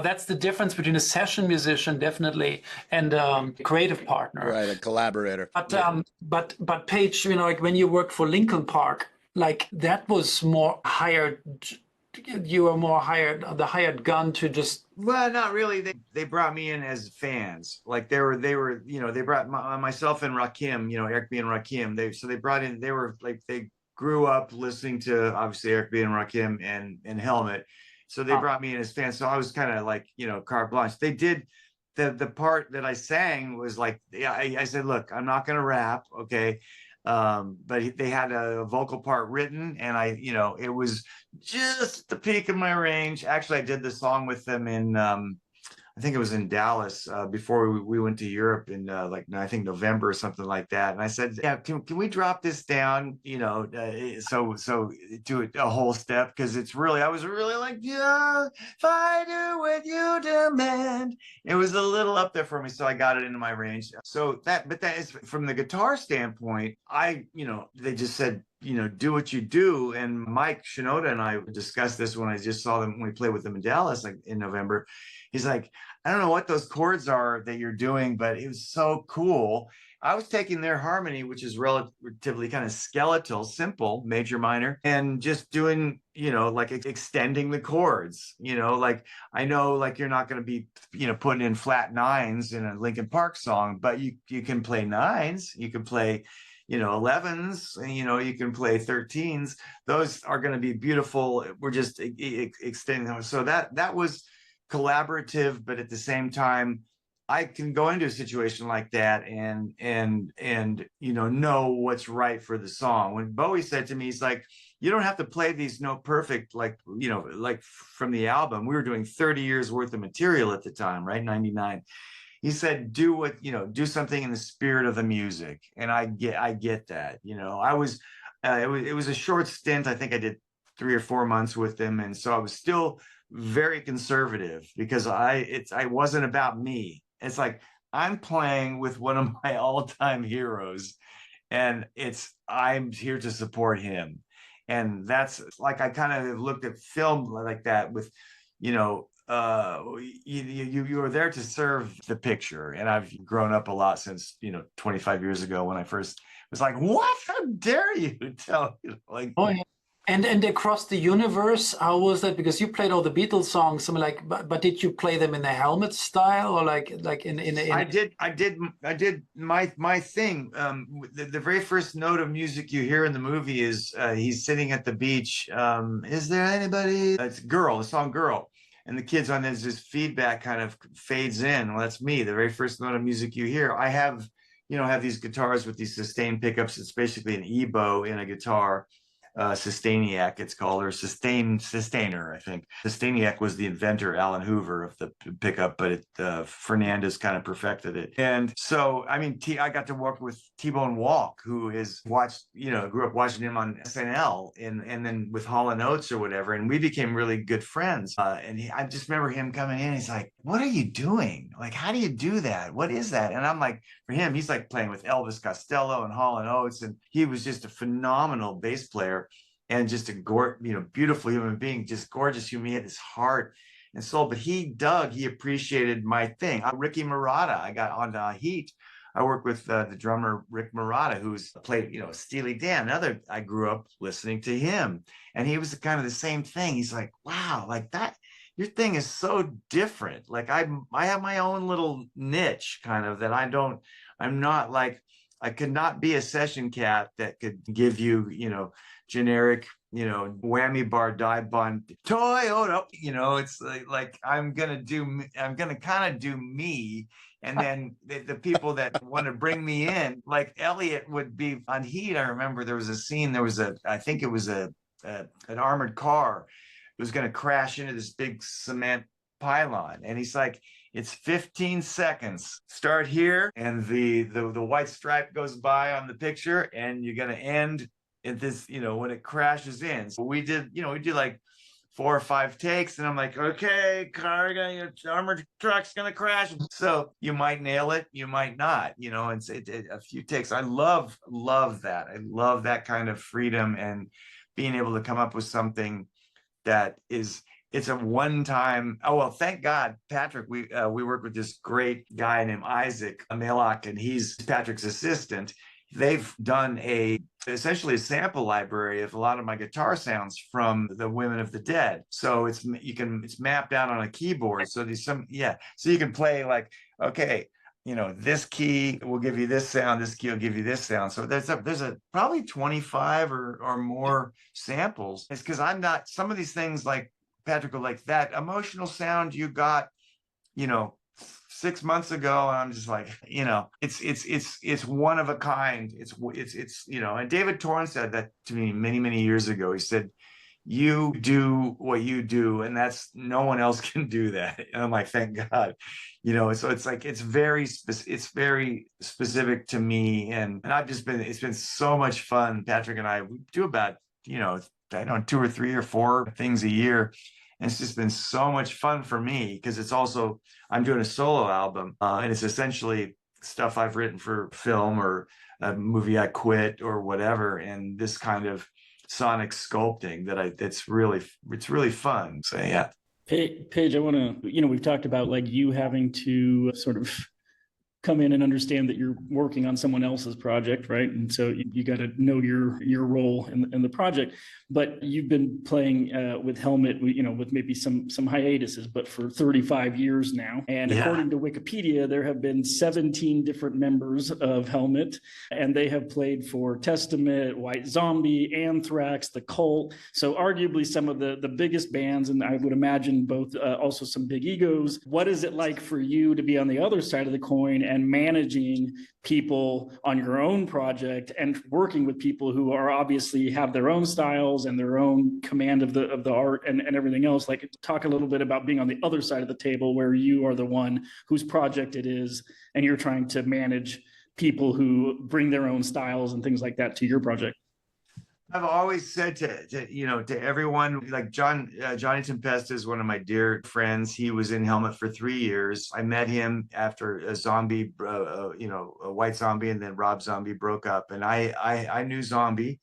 that's the difference between a session musician, definitely, and a creative partner. Right, a collaborator. But Paige, like when you worked for Linkin Park, like that was more hired. You were more the hired gun to just. Well, not really. They brought me in as fans. Like they were, they brought myself and Rakim, Eric B and Rakim. They brought in, they were like, they grew up listening to obviously Eric B and Rakim and Helmet. So they brought me in as fans. So I was kind of like, carte blanche. They did the part that I sang was like, I said, look, I'm not going to rap. Okay. But they had a vocal part written, and it was just the peak of my range. Actually, I did the song with them in, I think it was in Dallas before we went to Europe in I think November or something like that. And I said, yeah, can we drop this down, so do a whole step, because I was really like, yeah, if I do what you demand. It was a little up there for me, so I got it into my range. So that is from the guitar standpoint. They just said, do what you do. And Mike Shinoda and I discussed this when I just saw them when we played with them in Dallas, like in November. He's like, I don't know what those chords are that you're doing, but it was so cool. I was taking their harmony, which is relatively kind of skeletal, simple, major, minor, and just doing, like extending the chords, like I know like you're not going to be, putting in flat nines in a Linkin Park song, but you can play nines, you can play 11s, and you can play 13s. Those are going to be beautiful. We're just extending them. So that was collaborative, but at the same time, I can go into a situation like that and know what's right for the song. When Bowie said to me, he's like, you don't have to play these note perfect, like from the album. We were doing 30 years worth of material at the time, right? 99. He said, do something in the spirit of the music. And I get that, I was, it was a short stint. I think I did 3 or 4 months with them. And so I was still very conservative because I wasn't about me. It's like, I'm playing with one of my all-time heroes, and I'm here to support him. And that's like, I kind of looked at film like that with, you were there to serve the picture. And I've grown up a lot since 25 years ago when I first was like, what? How dare you tell me? Like, oh yeah. And across the universe, how was that? Because you played all the Beatles songs. I'm like, but did you play them in the Helmet style, or like in? I did my thing. The very first note of music you hear in the movie is he's sitting at the beach. Is there anybody? It's Girl, the song Girl. And the kids on this feedback kind of fades in. Well, that's me. The very first note of music you hear. I have these guitars with these sustained pickups. It's basically an EBow in a guitar. Sustainiac, it's called, or sustainer, I think. Sustainiac was the inventor, Alan Hoover, of the pickup, but Fernandez kind of perfected it. And so, I mean, I got to work with T-Bone Walk, who grew up watching him on SNL, and then with Hall & Oates or whatever, and we became really good friends. I just remember him coming in, he's like, what are you doing? Like, how do you do that? What is that? And I'm like, for him, he's like playing with Elvis Costello and Hall & Oates, and he was just a phenomenal bass player. And just a beautiful human being, just gorgeous human. He had his heart and soul, but he appreciated my thing. Ricky Murata, I got on Heat. I worked with the drummer Rick Murata, who's played, Steely Dan. I grew up listening to him, and he was kind of the same thing. He's like, wow, like that. Your thing is so different. Like I have my own little niche, kind of, that I'm not like, I could not be a session cat that could give you, generic, whammy bar dive bun, Toyota, it's like I'm gonna kind of do me. And then the people that want to bring me in, like Elliot would be on Heat. I remember there was a scene, I think it was an armored car. It was going to crash into this big cement pylon. And he's like, it's 15 seconds. Start here. And the white stripe goes by on the picture, and you're going to end at this, when it crashes in. So we did like 4 or 5 takes, and I'm like, okay, armored truck's gonna crash. So you might nail it, you might not, and a few takes. I love that. I love that kind of freedom and being able to come up with something that it's a one-time. Oh well, thank God, Patrick. We work with this great guy named Isaac Amelak, and he's Patrick's assistant. They've done essentially a sample library of a lot of my guitar sounds from the Women of the Dead. So it's mapped out on a keyboard. So so you can play like, okay, this key will give you this sound, this key will give you this sound. So there's probably 25 or more samples. It's because I'm not, some of these things like Patrick will like, that emotional sound you got, 6 months ago, and I'm just like, it's one of a kind. It's and David Torn said that to me many, many years ago. He said, you do what you do, and that's, no one else can do that. And I'm like, thank God, so it's like, it's very specific to me. And it's been so much fun. Patrick and we do about, I don't know, 2 or 3 or 4 things a year. And it's just been so much fun for me, because it's also, I'm doing a solo album, and it's essentially stuff I've written for film or a movie I quit or whatever. And this kind of sonic sculpting it's really fun. So yeah. Paige, I want to, we've talked about like you having to sort of come in and understand that you're working on someone else's project, right? And so you got to know your role in the project. But you've been playing with Helmet, with maybe some hiatuses, but for 35 years now. And according to Wikipedia, there have been 17 different members of Helmet, and they have played for Testament, White Zombie, Anthrax, The Cult. So arguably some of the biggest bands, and I would imagine both also some big egos. What is it like for you to be on the other side of the coin and managing people on your own project and working with people who are obviously have their own styles and their own command of the art and everything else? Like, talk a little bit about being on the other side of the table, where you are the one whose project it is, and you're trying to manage people who bring their own styles and things like that to your project. I've always said to everyone, like Johnny Tempesta is one of my dear friends. He was in Helmet for 3 years. I met him after a White Zombie, and then Rob Zombie broke up. And I knew Zombie,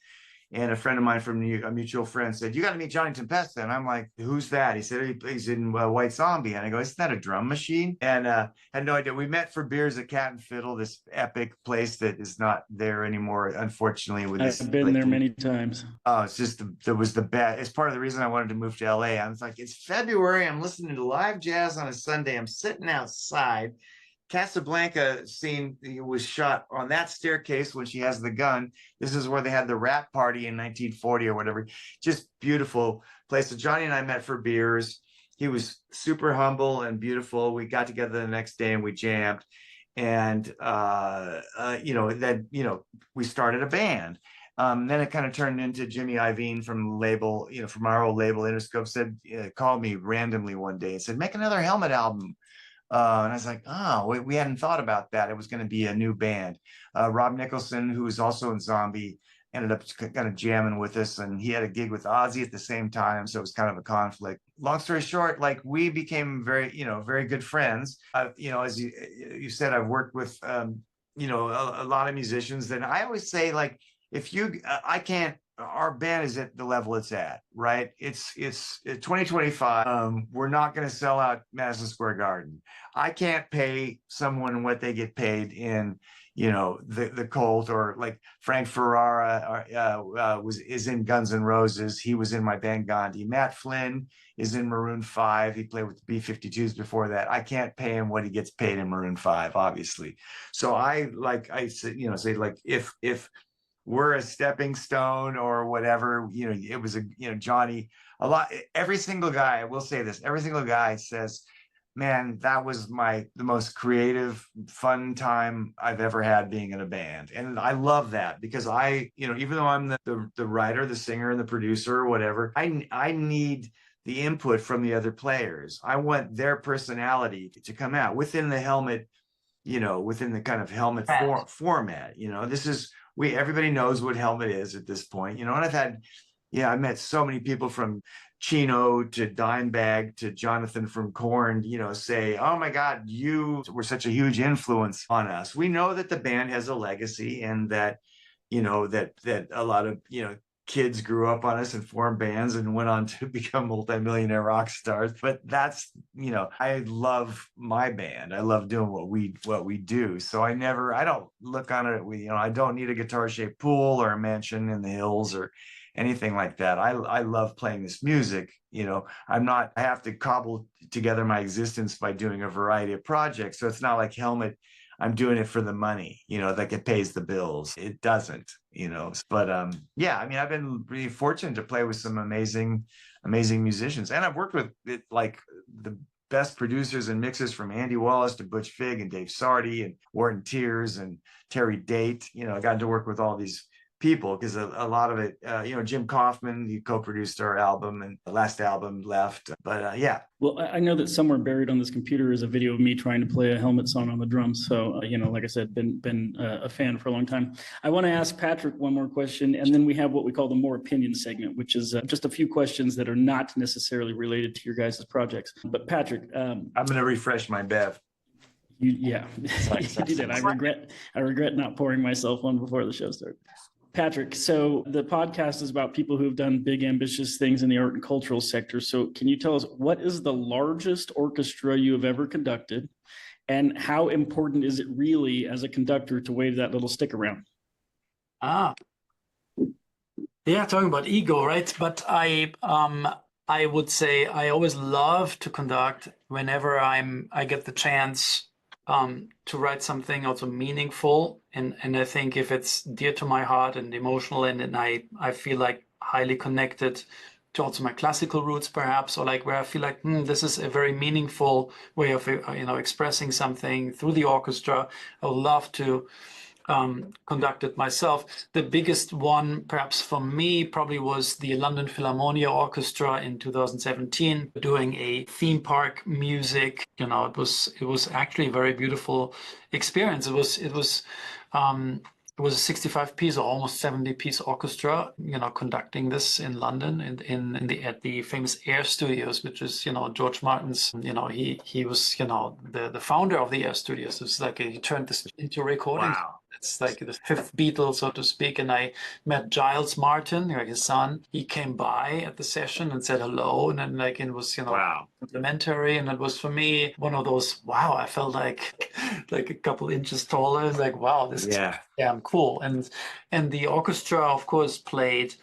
and a friend of mine from a mutual friend said, you got to meet Johnny Tempesta. And I'm like, who's that? He said, he's in White Zombie. And I go, isn't that a drum machine? And had no idea. We met for beers at Cat and Fiddle, this epic place that is not there anymore, unfortunately. I've been there many times. Oh, it's just, it was the best. It's part of the reason I wanted to move to LA. I was like, it's February. I'm listening to live jazz on a Sunday. I'm sitting outside. Casablanca scene was shot on that staircase when she has the gun. This is where they had the rap party in 1940 or whatever. Just beautiful place. So Johnny and I met for beers. He was super humble and beautiful. We got together the next day and we jammed. And then we started a band. Then it kind of turned into Jimmy Iovine from label, from our old label Interscope, called me randomly one day and said, make another Helmet album. And I was like, we hadn't thought about that. It was going to be a new band. Rob Nicholson, who was also in Zombie, ended up kind of jamming with us, and he had a gig with Ozzy at the same time. So it was kind of a conflict. Long story short, like, we became very good friends. As you said, I've worked with, a lot of musicians. And I always say, like, our band is at the level it's at, right? It's 2025. We're not going to sell out Madison Square Garden. I can't pay someone what they get paid in, the Cult, or like Frank Ferrara is in Guns N' Roses. He was in my band Gandhi. Matt Flynn is in Maroon 5. He played with the B-52s before that. I can't pay him what he gets paid in Maroon 5, obviously. So I say, like, if were a stepping stone or whatever. It was Johnny, every single guy, I will say this, every single guy says, man, that was the most creative, fun time I've ever had being in a band. And I love that because even though I'm the writer, the singer, and the producer or whatever, I need the input from the other players. I want their personality to come out within the helmet, within the kind of helmet format. Everybody knows what helmet is at this point, and I met so many people from Chino to Dimebag to Jonathan from Korn, say, oh my God, you were such a huge influence on us. We know that the band has a legacy and that, that a lot of, kids grew up on us and formed bands and went on to become multimillionaire rock stars. But that's, I love my band. I love doing what we do. So I don't look on it, I don't need a guitar-shaped pool or a mansion in the hills or anything like that. I love playing this music. I have to cobble together my existence by doing a variety of projects. So it's not like Helmet, I'm doing it for the money, like it pays the bills. It doesn't, but I've been really fortunate to play with some amazing musicians. And I've worked with like the best producers and mixers from Andy Wallace to Butch Vig and Dave Sardy and Wharton Tiers and Terry Date. I got to work with all these people because a lot of it, Jim Kaufman, he co-produced our album and the last album left. But Well, I know that somewhere buried on this computer is a video of me trying to play a Helmet song on the drums. So, like I said, been a fan for a long time. I want to ask Patrick one more question, and then we have what we call the more opinion segment, which is just a few questions that are not necessarily related to your guys' projects. But Patrick, I'm going to refresh my Bev. You did it. I regret not pouring myself one before the show started. Patrick, so the podcast is about people who have done big, ambitious things in the art and cultural sector. So can you tell us what is the largest orchestra you have ever conducted, and how important is it really as a conductor to wave that little stick around? Yeah, talking about ego, right? But I would say I always love to conduct whenever I get the chance to write something also meaningful, and I think if it's dear to my heart and emotional, and I feel like highly connected to also my classical roots, perhaps, or like where I feel like this is a very meaningful way of expressing something through the orchestra, I would love to conduct it myself. The biggest one, perhaps for me, probably was the London Philharmonia Orchestra in 2017, doing a theme park music. It was actually a very beautiful experience. It was a 65-piece or almost 70-piece orchestra, conducting this in London at the famous Air Studios, which is, George Martin's, he was, the founder of the Air Studios. It's like he turned this into recording. Wow. It's like the fifth Beatle, so to speak. And I met Giles Martin, his son. He came by at the session and said hello. And then it was, wow, complimentary. And it was for me one of those, wow, I felt like a couple inches taller. Like, wow, this is damn cool. And the orchestra, of course, played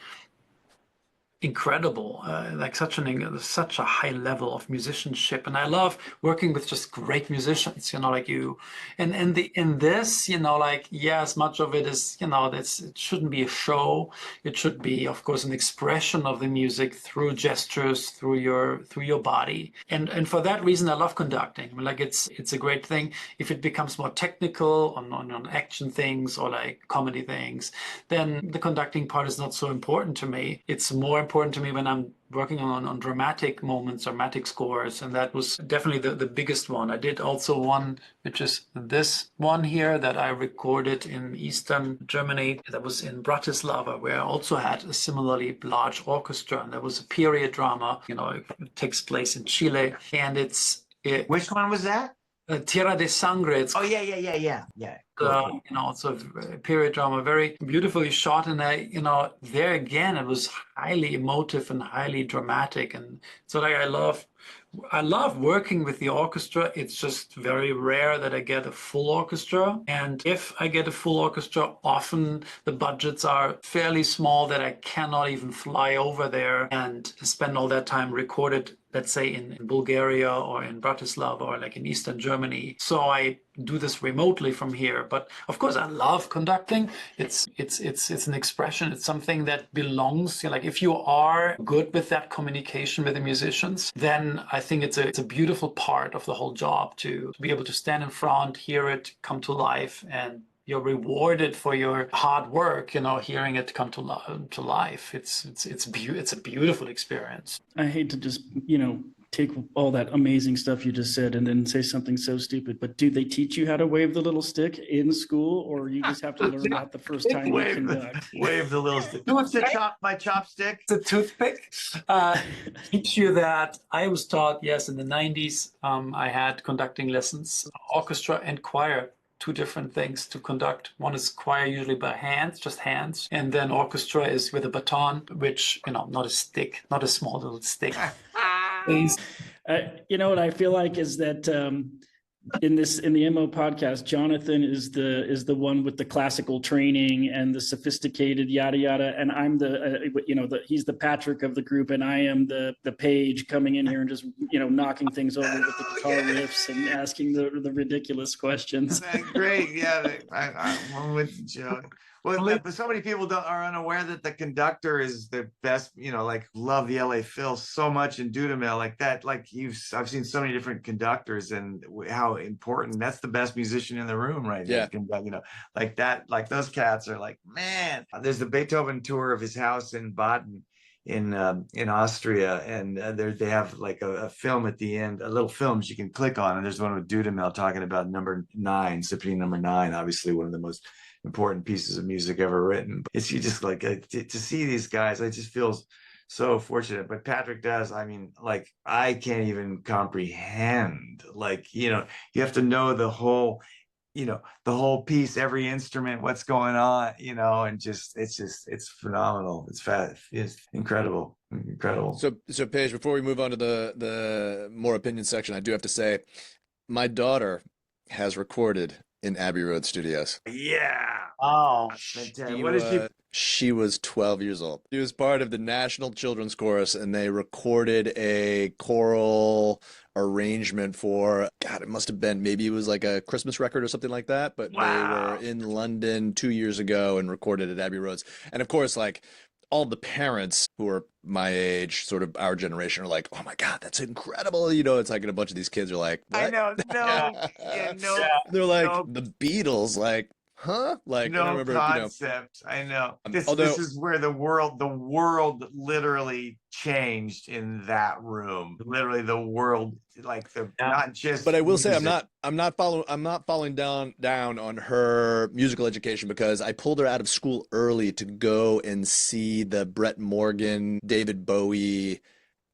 incredible, like such a high level of musicianship, and I love working with just great musicians, like you, and in this, as much of it is, it shouldn't be a show. It should be, of course, an expression of the music through gestures, through your body, and for that reason, I love conducting. Like it's a great thing. If it becomes more technical on action things or like comedy things, then the conducting part is not so important to me. It's more important to me when I'm working on dramatic moments, dramatic scores, and that was definitely the biggest one. I did also one, which is this one here that I recorded in Eastern Germany. That was in Bratislava, where I also had a similarly large orchestra, and that was a period drama. It takes place in Chile, and Which one was that? Tierra de Sangre. Yeah. Cool. It's a period drama, very beautifully shot, and there again, it was highly emotive and highly dramatic, and so like I love working with the orchestra. It's just very rare that I get a full orchestra, and if I get a full orchestra, often the budgets are fairly small that I cannot even fly over there and spend all that time recorded let's say in Bulgaria or in Bratislava or like in Eastern Germany. So I do this remotely from here. But of course, I love conducting. It's an expression. It's something that belongs. Like if you are good with that communication with the musicians, then I think it's a beautiful part of the whole job to be able to stand in front, hear it come to life, and you're rewarded for your hard work, hearing it come to life. It's a beautiful experience. I hate to just, take all that amazing stuff you just said and then say something so stupid, but do they teach you how to wave the little stick in school, or you just have to learn that the first time you conduct? Wave the little stick. Who wants to chop my chopstick? The toothpick. Teach you that. I was taught, yes, in the 90s, I had conducting lessons, orchestra and choir. Two different things to conduct. One is choir usually by hands, just hands. And then orchestra is with a baton, which, not a stick, not a small little stick. What I feel like is that in the MO podcast, Jonathan is the one with the classical training and the sophisticated yada yada, and I'm he's the Patrick of the group, and I am the Page coming in here and just knocking things over with the guitar riffs and asking the ridiculous questions. Great, yeah, I'm with Joe. Well, but so many people are unaware that the conductor is the best, love the LA Phil so much in Dudamel like that. Like I've seen so many different conductors and how important, that's the best musician in the room right now. Yeah. Like that, like those cats are like, man, there's the Beethoven tour of his house in Baden in Austria, and they have like a film at the end, a little films you can click on, and there's one with Dudamel talking about number 9, Symphony number 9, obviously one of the most important pieces of music ever written. It's you just like to see these guys, I just feel so fortunate. But Patrick does, I can't even comprehend, you have to know the whole piece, every instrument, what's going on, and it's phenomenal. It's incredible. So Paige, before we move on to the more opinion section, I do have to say my daughter has recorded in Abbey Road Studios. Yeah. Oh, she was 12 years old. She was part of the National Children's Chorus, and they recorded a choral arrangement for, God, it must have been, maybe it was like a Christmas record or something like that, but wow. They were in London 2 years ago and recorded at Abbey Roads. And of course, all the parents who are my age, sort of our generation, are like, oh my God, that's incredible. It's like, and a bunch of these kids are like, what? I know, no. They're like, the Beatles, huh? No I remember, concept. I know. This is where the world literally changed in that room. Literally the world, not just. But I will say, I'm not falling down on her musical education, because I pulled her out of school early to go and see the Brett Morgan, David Bowie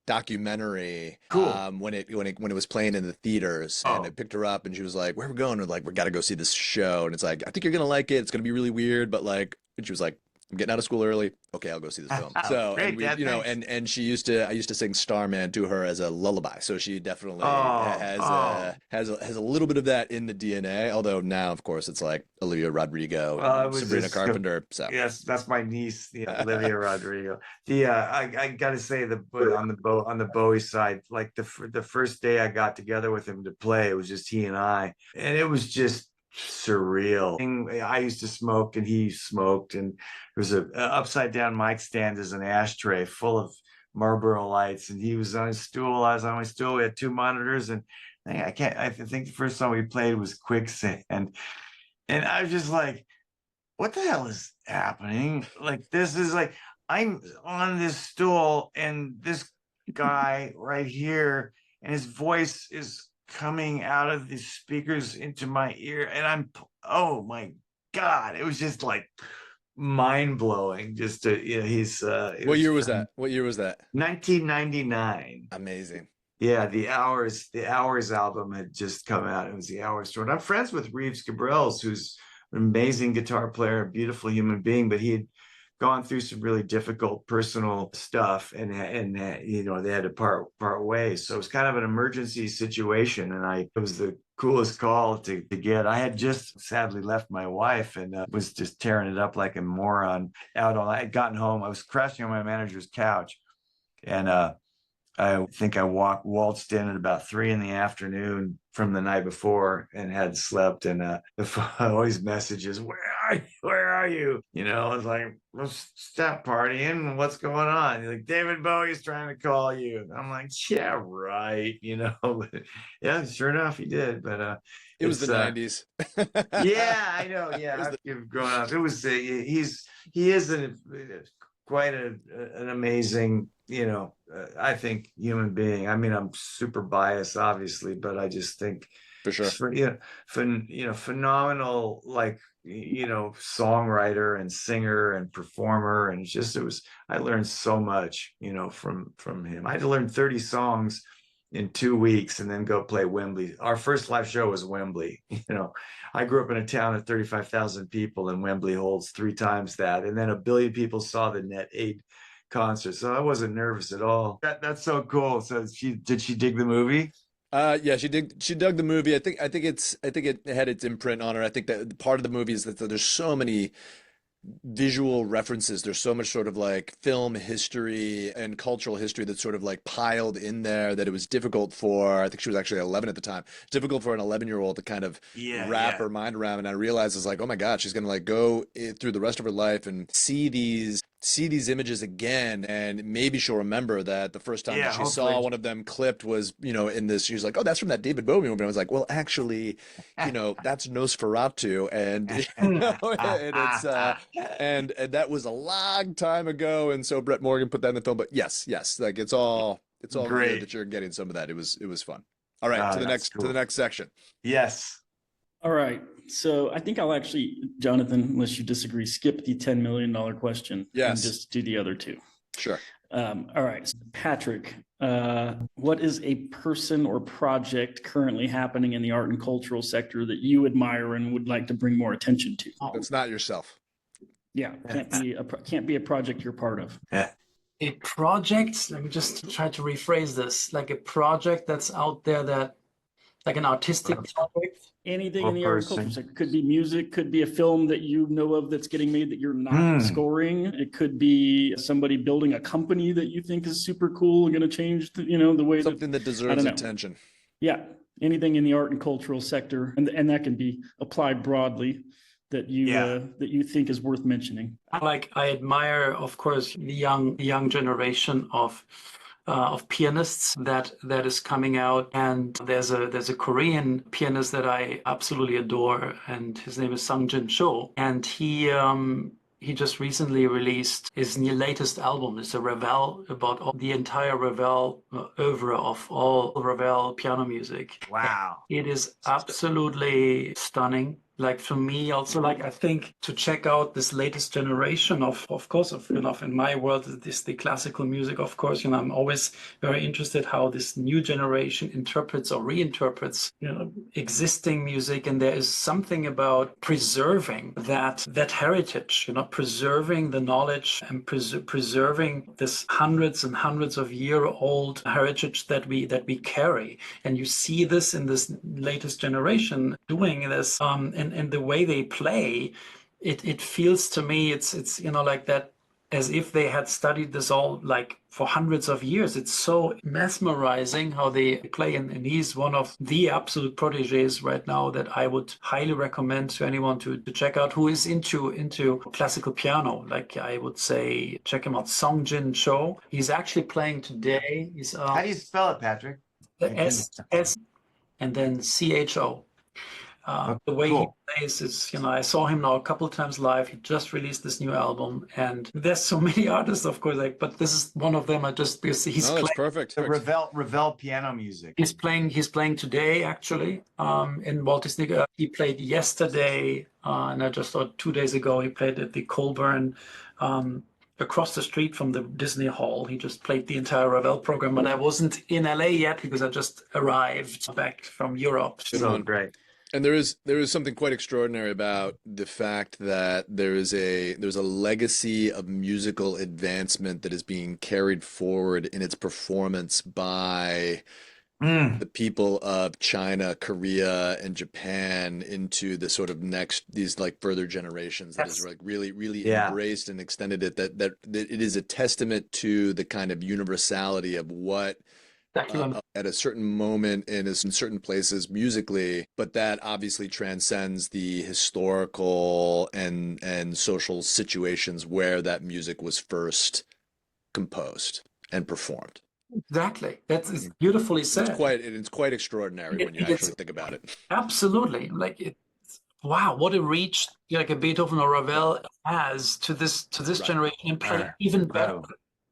documentary. Cool. When it was playing in the theaters, and I picked her up and she was like, where are we going? We're like, we got to go see this show. And it's like, I think you're going to like it. It's going to be really weird, but and she was like, I'm getting out of school early. Okay, I'll go see this film. So, great, and I used to sing Starman to her as a lullaby. So she definitely has a little bit of that in the DNA. Although now, of course, it's like Olivia Rodrigo, and Sabrina Carpenter. So yes, that's my niece, Olivia Rodrigo. I got to say, on the Bowie side, like the first day I got together with him to play, it was just he and I, and it was just surreal. I used to smoke and he smoked, and there was a upside down mic stand as an ashtray full of Marlboro lights, and he was on his stool, I was on my stool. We had 2 monitors, and I think the first song we played was Quicksand, and I was just like, what the hell is happening? Like, this is like, I'm on this stool and this guy right here, and his voice is coming out of the speakers into my ear, and oh my God, it was just like mind-blowing. Just what year was that? 1999. Amazing. Yeah, the Hours album had just come out. It was the Hours tour, and I'm friends with Reeves Gabrels, who's an amazing guitar player, a beautiful human being, but he had gone through some really difficult personal stuff, and they had to part ways. So it was kind of an emergency situation, and it was the coolest call to get. I had just sadly left my wife, and was just tearing it up like a moron I had gotten home. I was crashing on my manager's couch, and I think I waltzed in at about 3 in the afternoon from the night before and had slept. And always messages, Where are you? I was like, well, stop partying. What's going on? You're like, David Bowie's trying to call you. And I'm like, yeah, right. Yeah, sure enough, he did. But it was the 90s. Yeah, I know. Yeah, I've grown up. It was he is quite an amazing, I think, human being. I mean, I'm super biased, obviously, but I just think for sure, phenomenal, like, songwriter and singer and performer. And I learned so much, from him. I had to learn 30 songs in 2 weeks and then go play Wembley. Our first live show was Wembley. I grew up in a town of 35,000 people, and Wembley holds 3 times that. And then 1 billion people saw the Net 8 concert. So I wasn't nervous at all. That's so cool. So did she dig the movie? Yeah, she dug the movie. I think it had its imprint on her. I think that part of the movie is that there's so many visual references. There's so much sort of like film history and cultural history that's sort of like piled in there that it was difficult for, I think she was actually 11 at the time, difficult for an 11-year-old to kind of wrap her mind around. And I realized, it's like, oh my God, she's going to like go through the rest of her life and see these images again, and maybe she'll remember that the first time that she saw one of them clipped was, in this, she was like, oh, that's from that David Bowie movie. I was like, well, actually, that's Nosferatu, and and it's and that was a long time ago, and so Brett Morgan put that in the film. But yes, like it's all great good that you're getting some of that. It was fun. All right, to the next section. Yes. All right. So I think I'll actually, Jonathan, unless you disagree, skip the $10 million question. Yes. And just do the other two. Sure. All right. So Patrick, what is a person or project currently happening in the art and cultural sector that you admire and would like to bring more attention to? It's not yourself. Yeah. Can't be a project you're part of. Yeah. A project, let me just try to rephrase this, like a project that's out there that, like an artistic project. Anything in the art and culture sector. Could be music, could be a film that you know of that's getting made that you're not scoring. It could be somebody building a company that you think is super cool and going to change the way something that deserves attention. Yeah, anything in the art and cultural sector, and that can be applied broadly that you think is worth mentioning. I admire, of course, the young generation of pianists that is coming out, and there's a Korean pianist that I absolutely adore, and his name is Sungjin Cho, and he just recently released his latest album. It's a Ravel, about the entire Ravel oeuvre of all Ravel piano music. Wow. It is absolutely stunning. Like, for me also, like, I think to check out this latest generation of course, in my world, is the classical music, of course. I'm always very interested how this new generation interprets or reinterprets, existing music. And there is something about preserving that heritage, preserving the knowledge and preserving this hundreds and hundreds of year-old heritage that we carry. And you see this in this latest generation doing this, and the way they play, it feels to me it's like that, as if they had studied this all like for hundreds of years. It's so mesmerizing how they play, and he's one of the absolute proteges right now that I would highly recommend to anyone to check out who is into classical piano. Like, I would say check him out, Sungjin Cho. He's actually playing today. He's how do you spell it, Patrick? S and then CHO. The way he plays is, I saw him now a couple of times live. He just released this new album, and there's so many artists, of course, but this is one of them. Because he's playing perfect. The Ravel piano music. He's playing today, actually, in Walt Disney. He played yesterday, and I just thought 2 days ago he played at the Colburn. Across the street from the Disney Hall. He just played the entire Ravel program, but I wasn't in LA yet because I just arrived back from Europe. So great. And there is something quite extraordinary about the fact that there's a legacy of musical advancement that is being carried forward in its performance by the people of China, Korea, and Japan into the sort of these like further generations that is like really embraced and extended it, that it is a testament to the kind of universality of what at a certain moment in certain places musically, but that obviously transcends the historical and social situations where that music was first composed and performed. Exactly. That's beautifully said. It's quite extraordinary when you actually think about it. Absolutely. Like wow, what a reach like a Beethoven or Ravel has to this generation, and play even better.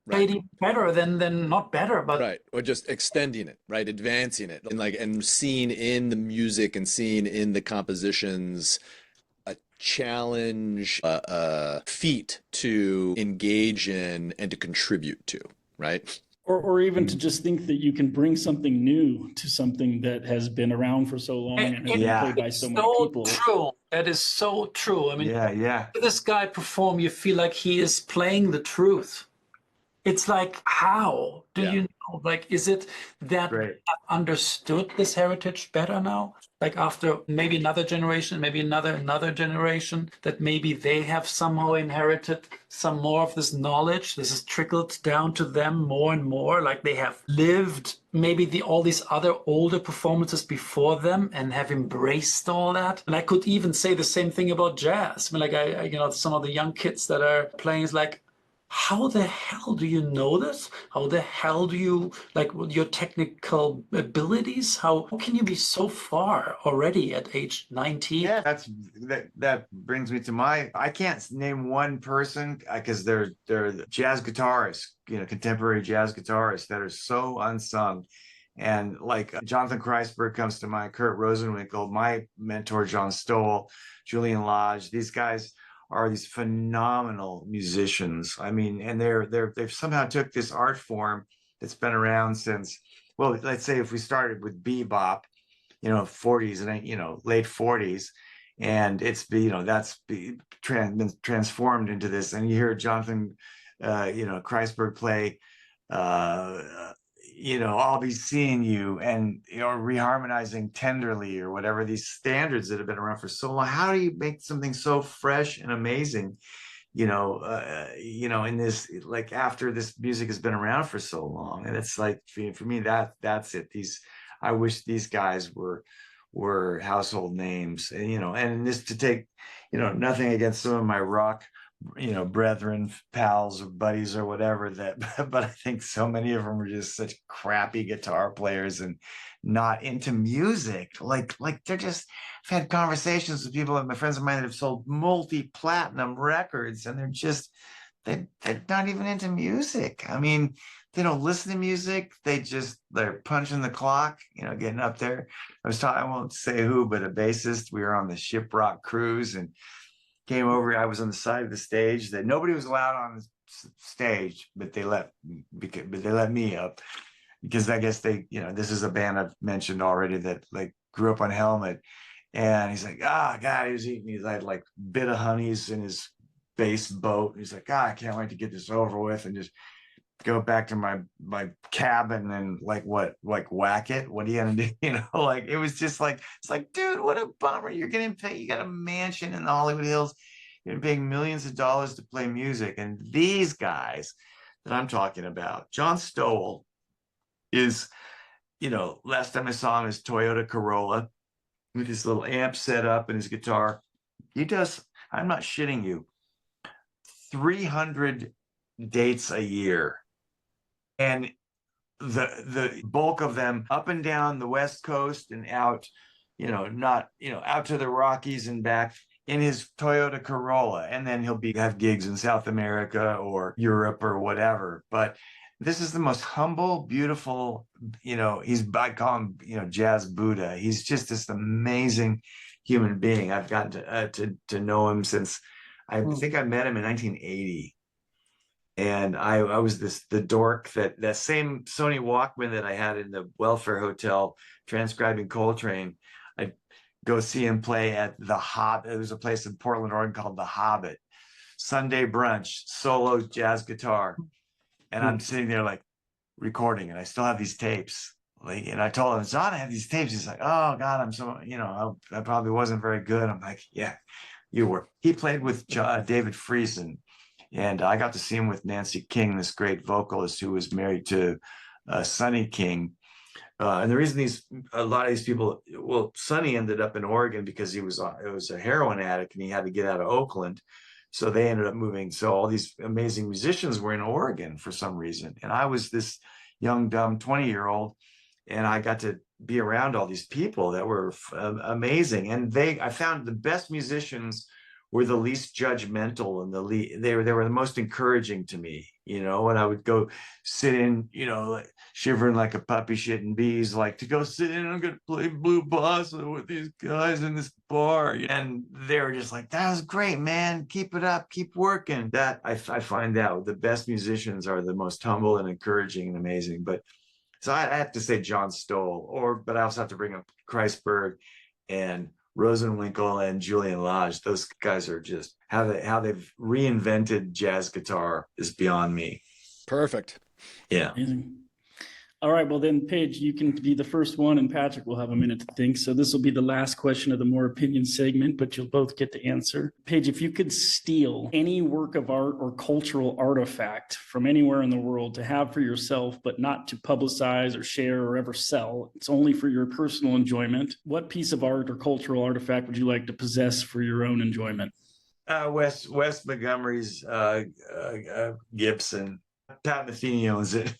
Played even better than not better, but or just extending it, advancing it, and seeing in the music and seeing in the compositions a challenge, a feat to engage in and to contribute to, right? Or even to just think that you can bring something new to something that has been around for so long and has been played by so many people. True. That is so true. I mean, this guy perform, you feel like he is playing the truth. It's like, how do you know? Like, is it that we have understood this heritage better now? Like after maybe another generation, maybe another generation, that maybe they have somehow inherited some more of this knowledge. This has trickled down to them more and more. Like they have lived maybe all these other older performances before them and have embraced all that. And I could even say the same thing about jazz. I mean, like I some of the young kids that are playing is like, how the hell do you know this? How the hell do you, like, your technical abilities? How can you be so far already at age 19? Yeah, that brings me to I can't name one person because they're jazz guitarists, contemporary jazz guitarists that are so unsung. And like Jonathan Kreisberg comes to mind, Kurt Rosenwinkel, my mentor, John Stoll, Julian Lage, these guys are these phenomenal musicians. I mean, and they've somehow took this art form that's been around since, well, let's say if we started with bebop, 40s and late 40s, and it's that's been transformed into this. And you hear Jonathan Kreisberg play I'll be seeing you, and reharmonizing tenderly, or whatever, these standards that have been around for so long. How do you make something so fresh and amazing, in this, like, after this music has been around for so long? And it's like, for me, that's it. I wish these guys were household names, and this, to take, nothing against some of my rock brethren, pals, or buddies, or whatever, but I think so many of them are just such crappy guitar players and not into music. Like they're just, I've had conversations with people, my friends of mine, that have sold multi-platinum records, and they're not even into music. I mean, they don't listen to music. They're punching the clock, getting up there. I won't say who, but a bassist, we were on the Shiprock cruise, and came over. I was on the side of the stage that nobody was allowed on the stage, but they let me up, because I guess this is a band I've mentioned already that like grew up on Helmet. And he's like, God, he had like bit of honeys in his bass boat. And he's like, I can't wait to get this over with and just go back to my cabin and whack it. What are you gonna do? Like, it was just like, it's like, dude, what a bummer. You got a mansion in the Hollywood Hills, you're paying millions of dollars to play music. And these guys that I'm talking about, John Stoll is, last time I saw him, his Toyota Corolla with his little amp set up and his guitar. He does, I'm not shitting you, 300 dates a year. And the bulk of them up and down the West Coast and out, out to the Rockies and back in his Toyota Corolla. And then he'll have gigs in South America or Europe or whatever. But this is the most humble, beautiful, I call him, Jazz Buddha. He's just this amazing human being. I've gotten to know him since, I think I met him in 1980. And I was the dork that same Sony Walkman that I had in the Welfare Hotel transcribing Coltrane. I'd go see him play at the Hobbit. There was a place in Portland, Oregon called the Hobbit. Sunday brunch, solo jazz guitar. And I'm sitting there like recording, and I still have these tapes. like, and I told him, John, I have these tapes. He's like, oh God, I'm so, I probably wasn't very good. I'm like, yeah, you were. He played with David Friesen, and I got to see him with Nancy King, this great vocalist who was married to Sonny King. And the reason a lot of these people, well, Sonny ended up in Oregon because it was a heroin addict and he had to get out of Oakland. So they ended up moving. So all these amazing musicians were in Oregon for some reason. And I was this young, dumb 20-year-old, and I got to be around all these people that were amazing. And I found the best musicians were the least judgmental, and they were the most encouraging to me, and I would go sit in, like, shivering like a puppy shitting bees, like, to go sit in, I'm gonna play blue bossa with these guys in this bar. And they were just like, that was great, man, keep it up, keep working. That I find out the best musicians are the most humble and encouraging and amazing. But so I have to say John Stoll, but I also have to bring up Kreisberg and Rosenwinkel and Julian Lage. Those guys are just how they've reinvented jazz guitar is beyond me. Perfect. Yeah. Amazing. All right. Well, then, Paige, you can be the first one, and Patrick will have a minute to think. So this will be the last question of the More Opinion segment, but you'll both get to answer. Paige, if you could steal any work of art or cultural artifact from anywhere in the world to have for yourself, but not to publicize or share or ever sell, it's only for your personal enjoyment, what piece of art or cultural artifact would you like to possess for your own enjoyment? Wes Montgomery's Gibson. Pat Metheny owns it.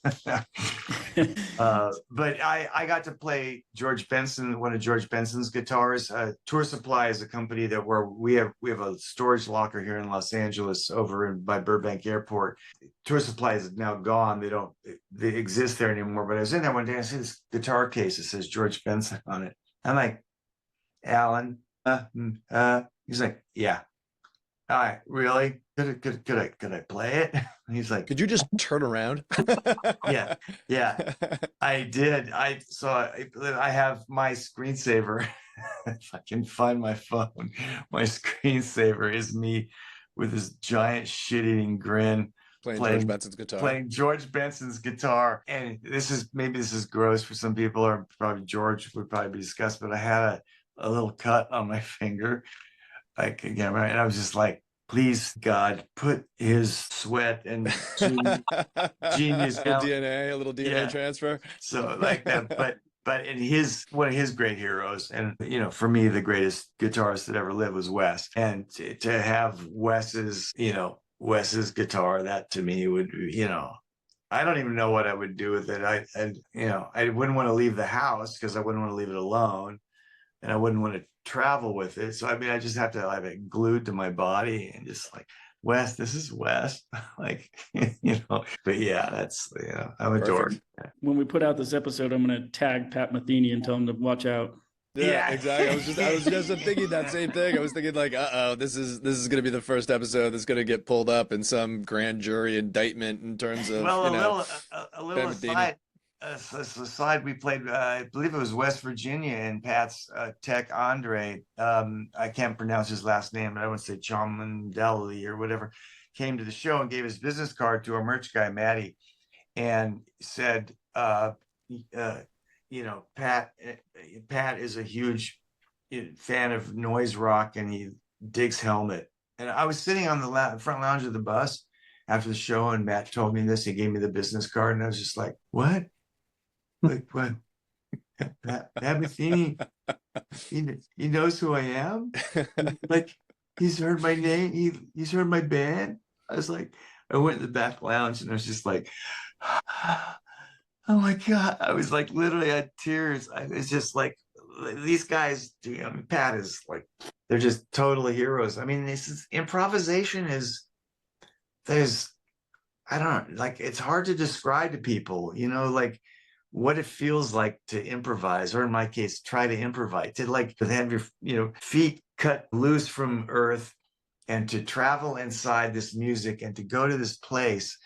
But I got to play George Benson, one of George Benson's guitars. Tour Supply is a company where we have a storage locker here in Los Angeles by Burbank Airport. Tour Supply is now gone. They exist there anymore. But I was in there one day, I see this guitar case that says George Benson on it. I'm like, Alan, he's like, yeah. All right, really? Could I play it? He's like, could you just turn around? yeah, I did. I have my screensaver. If I can find my phone, my screensaver is me with this giant shit-eating grin playing George Benson's guitar. Playing George Benson's guitar. And this is gross for some people, or probably George would probably be disgusted, but I had a little cut on my finger. Like, again, right? And I was just like, please, God, put his sweat and genius out. A little DNA transfer. So like that, but in one of his great heroes, and for me, the greatest guitarist that ever lived was Wes. And to have Wes's guitar, that to me would, I don't even know what I would do with it. I wouldn't want to leave the house because I wouldn't want to leave it alone, and I wouldn't want to travel with it. So I just have to have it glued to my body and just like, Wes, this is Wes. Like, but yeah, that's, I'm a dork. When we put out this episode, I'm going to tag Pat Metheny and tell him to watch out. Yeah, exactly. I was just thinking that same thing. I was thinking like, this is going to be the first episode that's going to get pulled up in some grand jury indictment in terms of, a little aside, we played, I believe it was West Virginia, and Pat's tech Andre, I can't pronounce his last name, but I would say Cholmondelli or whatever, came to the show and gave his business card to our merch guy, Matty, and said, Pat is a huge fan of noise rock and he digs Helmet. And I was sitting on the front lounge of the bus after the show, and Matt told me this. He gave me the business card, and I was just like, what? Like, what? Pat Metheny, he knows who I am. Like, he's heard my name. He's heard my band. I was like, I went in the back lounge and I was just like, oh my God. I was like, literally had tears. I was just like, these guys, Pat is like, they're just totally heroes. I mean, improvisation I don't know, like, it's hard to describe to people, like, what it feels like to improvise, or in my case, try to improvise, to have your, feet cut loose from earth and to travel inside this music and to go to this place.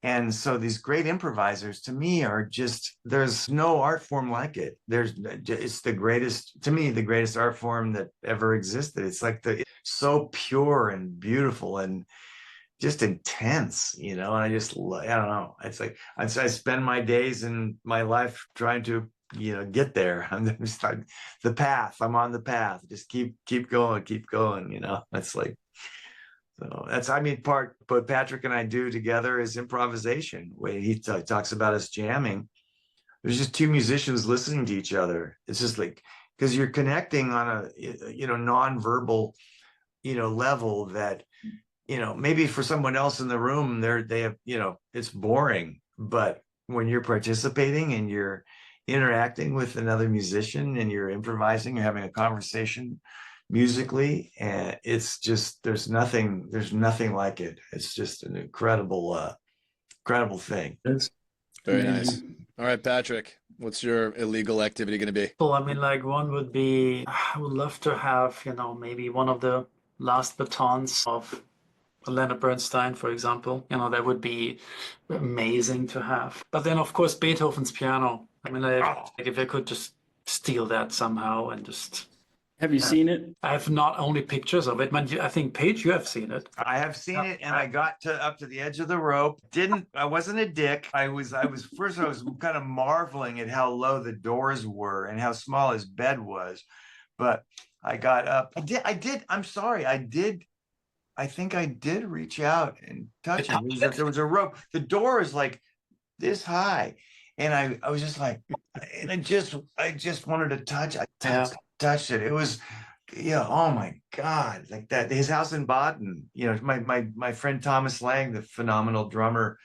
And so these great improvisers, to me, are just, there's no art form like it. It's the greatest, to me, the greatest art form that ever existed. It's like it's so pure and beautiful and just intense, and I don't know. It's like I spend my days in my life trying to get there. I'm just like the path. I'm on the path. Just keep going. That's like, so that's, I mean, part what Patrick and I do together is improvisation. When he talks about us jamming, there's just two musicians listening to each other. It's just like, because you're connecting on a, nonverbal, level that, maybe for someone else in the room, they have, it's boring, but when you're participating and you're interacting with another musician and you're improvising, you're having a conversation musically, and it's just, there's nothing like it. It's just an incredible thing. It's very nice. All right, Patrick, what's your illegal activity going to be? well, I mean, like one would be, I would love to have, maybe one of the last batons of Leonard Bernstein, for example. That would be amazing to have. But then, of course, Beethoven's piano. I mean, like if I could just steal that somehow and just. Have you seen it? I have not only pictures of it, but I think, Paige, you have seen it. I have seen it, and I got up to the edge of the rope. I wasn't a dick. I was kind of marveling at how low the doors were and how small his bed was. But I got up. I'm sorry. I think I did reach out and touch him. There was a rope. The door is like this high. And I was just like, and I just wanted to touch. I touched it. It was, oh my God, like that. His house in Baden, my friend Thomas Lang, the phenomenal drummer,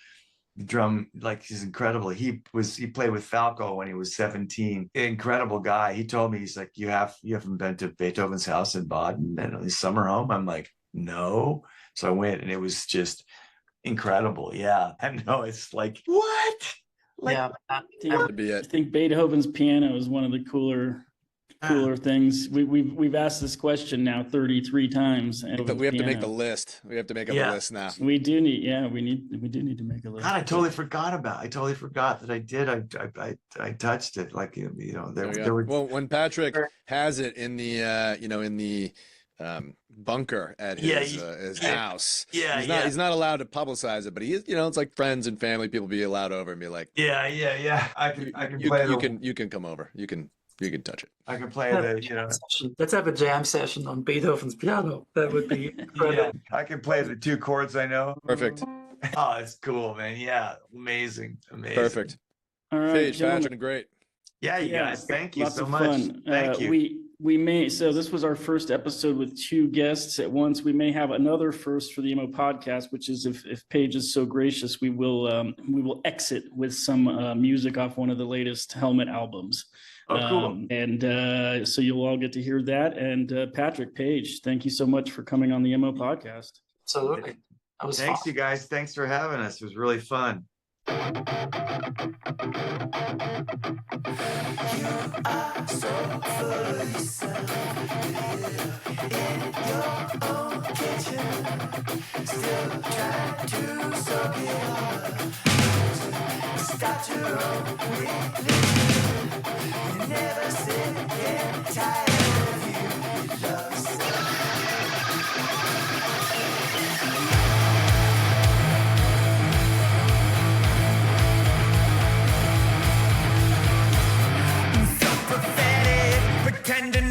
like he's incredible. He played with Falco when he was 17. Incredible guy. He told me, he's like, you haven't been to Beethoven's house in Baden and his summer home? I'm like, no. So I went, and it was just incredible. Yeah. I know. It's like, what? Like, I think Beethoven's piano is one of the cooler things. We've asked this question now 33 times. But we have to make the list. We have to make a list now. We do need, we do need to make a list. God, I totally forgot that I did. I touched it. Like, there were. Well, when Patrick has it in the, bunker at his house. He's not allowed to publicize it, but he is, it's like friends and family people be allowed over and be like, I can play you can come over. You can touch it. I can play Let's have a jam session on Beethoven's piano. That would be incredible. I can play the two chords I know. Perfect. Oh, it's cool, man. Yeah. Amazing. Perfect. All right, Paige, Patrick, great. Yeah, you guys. Thank you so much. Fun. Thank you. So this was our first episode with two guests at once. We may have another first for the MO podcast, which is if Paige is so gracious, we will exit with some music off one of the latest Helmet albums. Oh, cool. And so you'll all get to hear that. And Patrick, Paige, thank you so much for coming on the MO podcast. Absolutely. Thanks, you guys. Thanks for having us. It was really fun. You are so full of yourself, in your own kitchen, still trying to soak it all. Start your own religion. You never sit again, tired of you, love so. Pretending